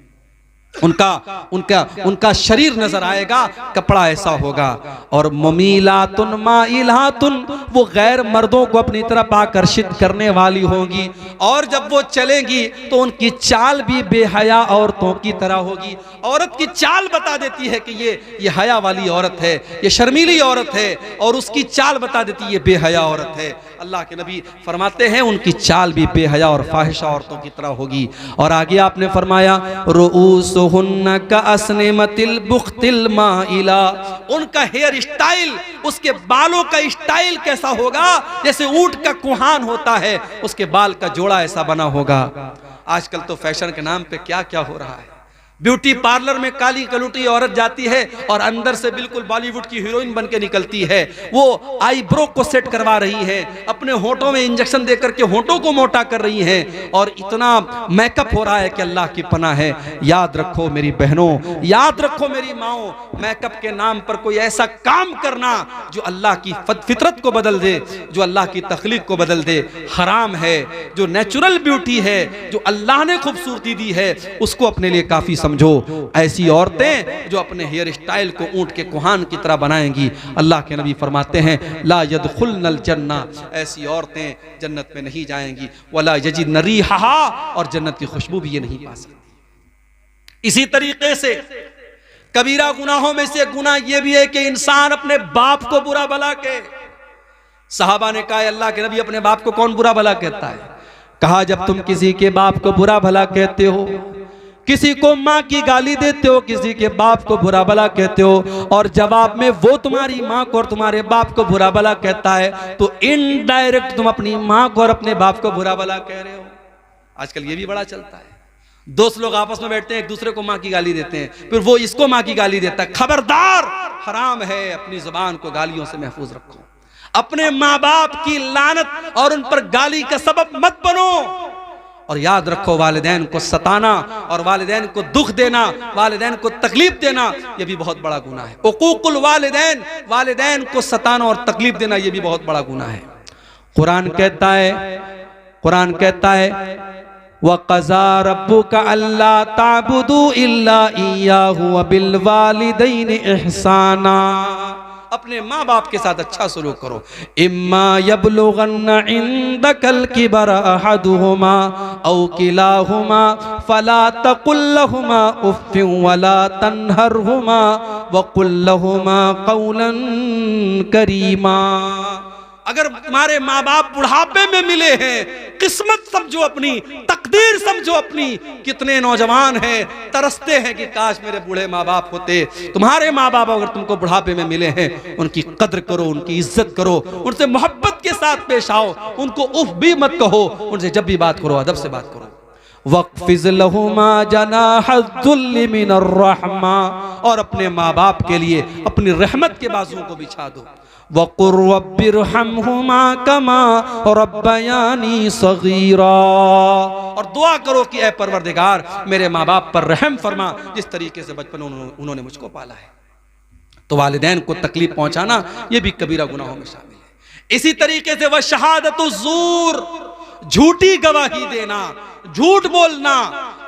उनका शरीर नजर आएगा, कपड़ा ऐसा होगा। और मुमीलातुन माइलातुन, वो गैर मर्दों को अपनी तरफ आकर्षित करने वाली होंगी, और जब वो चलेंगी तो उनकी चाल भी बेहया औरतों की तरह होगी। औरत की चाल बता देती है कि ये हया वाली औरत है, ये शर्मीली औरत है, और उसकी चाल बता देती है ये बेहया औरत है। अल्लाह के नबी फरमाते हैं उनकी चाल भी बेहया और फाहिशा औरतों की तरह होगी। और आगे आपने फरमाया रुऊसुहुन्ना का अस्निमतिल बुख्तिल माइला, उनका हेयर स्टाइल, उसके बालों का स्टाइल कैसा होगा जैसे ऊंट का कुहान होता है, उसके बाल का जोड़ा ऐसा बना होगा। आजकल तो फैशन के नाम पे क्या क्या हो रहा है। ब्यूटी पार्लर में काली कलूटी औरत जाती है और अंदर से बिल्कुल बॉलीवुड की हीरोइन बन के निकलती है। वो आईब्रो को सेट करवा रही है, अपने होठों में इंजेक्शन देकर के होठों को मोटा कर रही है, और इतना मेकअप हो रहा है कि अल्लाह की पनाह है। याद रखो मेरी बहनों, याद रखो मेरी माओ, मेकअप के नाम पर कोई ऐसा काम करना जो अल्लाह की फितरत को बदल दे, जो अल्लाह की तख्लीक को बदल दे, हराम है। जो नेचुरल ब्यूटी है, जो अल्लाह ने खूबसूरती दी है, उसको अपने लिए काफी समझो। ऐसी औरतें जो अपने हेयर स्टाइल को ऊंट के कुहान की तरह बनाएंगी, अल्लाह के नबी फरमाते हैं ला यदखुलनल जन्ना, ऐसी औरतें जन्नत में नहीं जाएंगी। वला यजिदन रिहा, और जन्नत की खुशबू भी ये नहीं पा सकती। इसी तरीके से कबीरा गुनाहों में से गुनाह ये भी है कि इंसान अपने बाप को बुरा भला कहे। सहाबा ने कहा अल्लाह के नबी अपने बाप को कौन बुरा भला कहता है? कहा जब तुम किसी के बाप को बुरा भला कहते हो, किसी को माँ की गाली देते हो, किसी के बाप को बुरा भला कहते हो, और जवाब में वो तुम्हारी माँ को और तुम्हारे बाप को बुरा भला कहता है, तो इनडायरेक्ट तुम अपनी माँ को और अपने बाप को बुरा भला कह रहे हो। आजकल ये भी बड़ा चलता है। दोस्त लोग आपस में बैठते हैं, एक दूसरे को माँ की गाली देते हैं, फिर वो इसको माँ की गाली देता है। खबरदार, हराम है। अपनी जुबान को गालियों से महफूज रखो। अपने माँ बाप की लानत और उन पर गाली का सबब मत बनो। और याद रखो, वालिदैन को सताना और वालिदैन को दुख देना, वालिदैन को तकलीफ देना, यह भी बहुत बड़ा गुनाह है। उकूकुल वालिदैन, वालिदैन को सताना और तकलीफ देना, यह भी बहुत बड़ा गुनाह है। कुरान कहता है वक़ज़ा रब्बुका अल्ला ताबुदू इल्ला इय्याहु व बिल वालिदैनि इहसाना, अपने माँ बाप के साथ अच्छा सलूक करो। इम्मा यबलुगन्ना इंदकल किबर अहदुहुमा औ किलाहुमा फला तकुल लहुमा उफ्फिन वला तन्हरहुमा वकुल लहुमा कौलन करीमा। अगर तुम्हारे माँ बाप बुढ़ापे में मिले हैं, किस्मत समझो अपनी, तकदीर समझो अपनी। कितने नौजवान हैं तरसते हैं कि काश मेरे बूढ़े माँ बाप होते। तुम्हारे माँ बाप अगर तुमको बुढ़ापे में मिले हैं, उनकी कद्र करो, उनकी इज्जत करो, उनसे मोहब्बत के साथ पेश आओ, उनको उफ भी मत कहो, उनसे जब भी बात करो अदब से बात करो। वक़्फ़िज़ लहुमा जनाहज़्ज़ुल्लि मिनर रहमा, और अपने माँ बाप के लिए अपनी रहमत के बाजुओं को बिछा दो। वक़ुर रब्बिरहमहुमा कमा रब्बयानी सगीरा, और दुआ करो कि ऐ परवरदिगार मेरे माँ बाप पर रहम फरमा, जिस तरीके से बचपन उन्होंने मुझको पाला है। तो वालिदैन को तकलीफ पहुंचाना यह भी कबीरा गुनाहों में शामिल है। इसी तरीके से वह शहादतु ज़ूर, झूठी गवाही देना, झूठ बोलना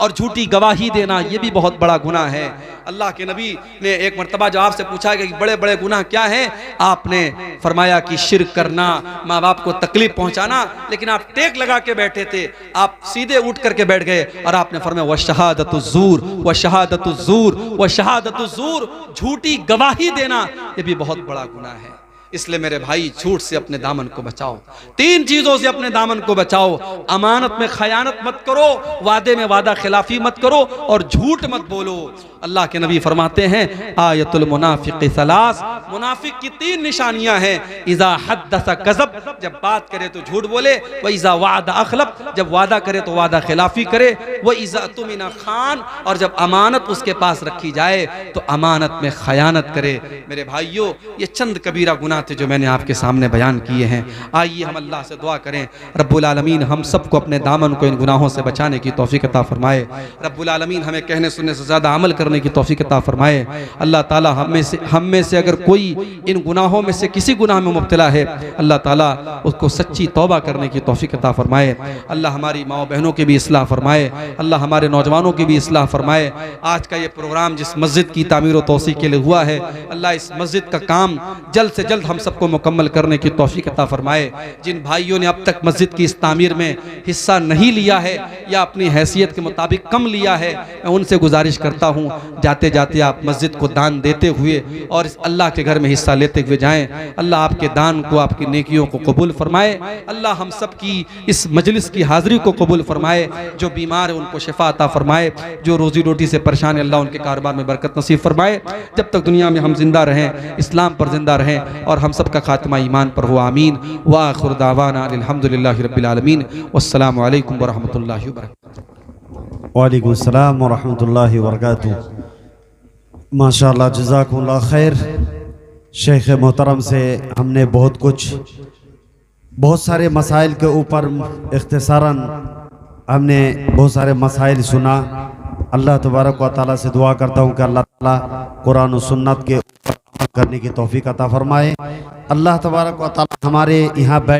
और झूठी गवाही देना, यह भी बहुत बड़ा गुनाह है। अल्लाह के नबी ने एक मर्तबा जब आपसे पूछा कि बड़े बड़े गुनाह क्या हैं, आपने फरमाया कि शिर्क करना, माँ बाप को तकलीफ पहुंचाना, लेकिन आप टेक लगा के बैठे थे, आप सीधे उठ करके बैठ गए और आपने फरमाया व शहादतु ज़ूर व शहादतु ज़ूर व शहादतु ज़ूर, झूठी गवाही देना यह भी बहुत बड़ा गुनाह है। इसलिए मेरे भाई, झूठ से अपने दामन को बचाओ। तीन चीजों से अपने दामन को बचाओ। अमानत में खयानत मत करो, वादे में वादा खिलाफी मत करो, और झूठ मत बोलो। अल्लाह के नबी फरमाते हैं आयतुल मुनाफिक सलास, मुनाफिक की तीन निशानियां हैं। इज़ा हद्दसा कज़ब, जब बात करे तो झूठ बोले। व इज़ा वादा अखलफ, जब वादा करे तो वादा खिलाफी करे। व इज़ा तुमिना खान, और जब अमानत उसके पास रखी जाए तो अमानत में खयानत करे। मेरे भाइयों, ये चंद कबीरा गुनाह थे जो मैंने आपके सामने बयान किए हैं। आइए हम अल्लाह से दुआ करें, रब्बुल आलमीन हम सबको अपने दामन को इन गुनाहों से बचाने की तौफीक अता फरमाए। रब्बुल आलमीन हमें कहने सुनने से ज़्यादा अमल करने की तौफीक अता फरमाए। अल्लाह ताला हम में से अगर कोई इन गुनाहों में से किसी गुनाह में मुब्तला है, अल्लाह ताला उसको सच्ची तौबा करने की तौफीक अता फरमाए। अल्लाह हमारी माओ बहनों की भी इस्लाह फरमाए, अल्लाह हमारे नौजवानों की भी इस्लाह फरमाए। आज का ये प्रोग्राम जिस मस्जिद की तामीर व तौसीक के लिए हुआ है, अल्लाह इस मस्जिद का काम जल्द से जल्द हम सबको मुकम्मल करने की तौफीक अता फरमाए। जिन भाइयों ने अब तक मस्जिद की इस तामीर में हिस्सा नहीं लिया है या अपनी हैसियत के मुताबिक कम लिया है, मैं उनसे गुजारिश करता हूँ जाते जाते आप मस्जिद को दान देते हुए और इस अल्लाह के घर में हिस्सा लेते हुए जाएँ। अल्लाह आपके दान को, आपकी नेकियों को कबूल फरमाए। अल्लाह हम सब की इस मजलिस की हाज़िरी को कबूल फरमाए। जो बीमार है उनको शिफा अता फरमाए, जो रोज़ी रोटी से परेशान है अल्लाह उनके कारोबार में बरकत नसीब फरमाए। जब तक दुनिया में हम जिंदा रहें, इस्लाम पर जिंदा रहें और हम सब का खात्मा ईमान पर हो। आमीन। व आखिर दावाना अल्हम्दुलिल्लाहि रब्बिल आलमीन। वस्सलामु अलैकुम व रहमतुल्लाहि व बरकातुहू। वालेकुम सलाम व रहमतुल्लाहि व बरकातुहू। माशाअल्लाह, जज़ाकुमुल्लाह खैर। शेख मोहतरम से हमने बहुत सारे मसाइल के ऊपर इख्तिसारन हमने बहुत सारे मसाइल सुना। अल्लाह तबारक व तआला से दुआ करता हूँ कि अल्लाह ताला कुरान और सुन्नत के ऊपर अमल करने की तौफीक अता फरमाए। अल्लाह तबारक व तआला हमारे यहाँ बैठ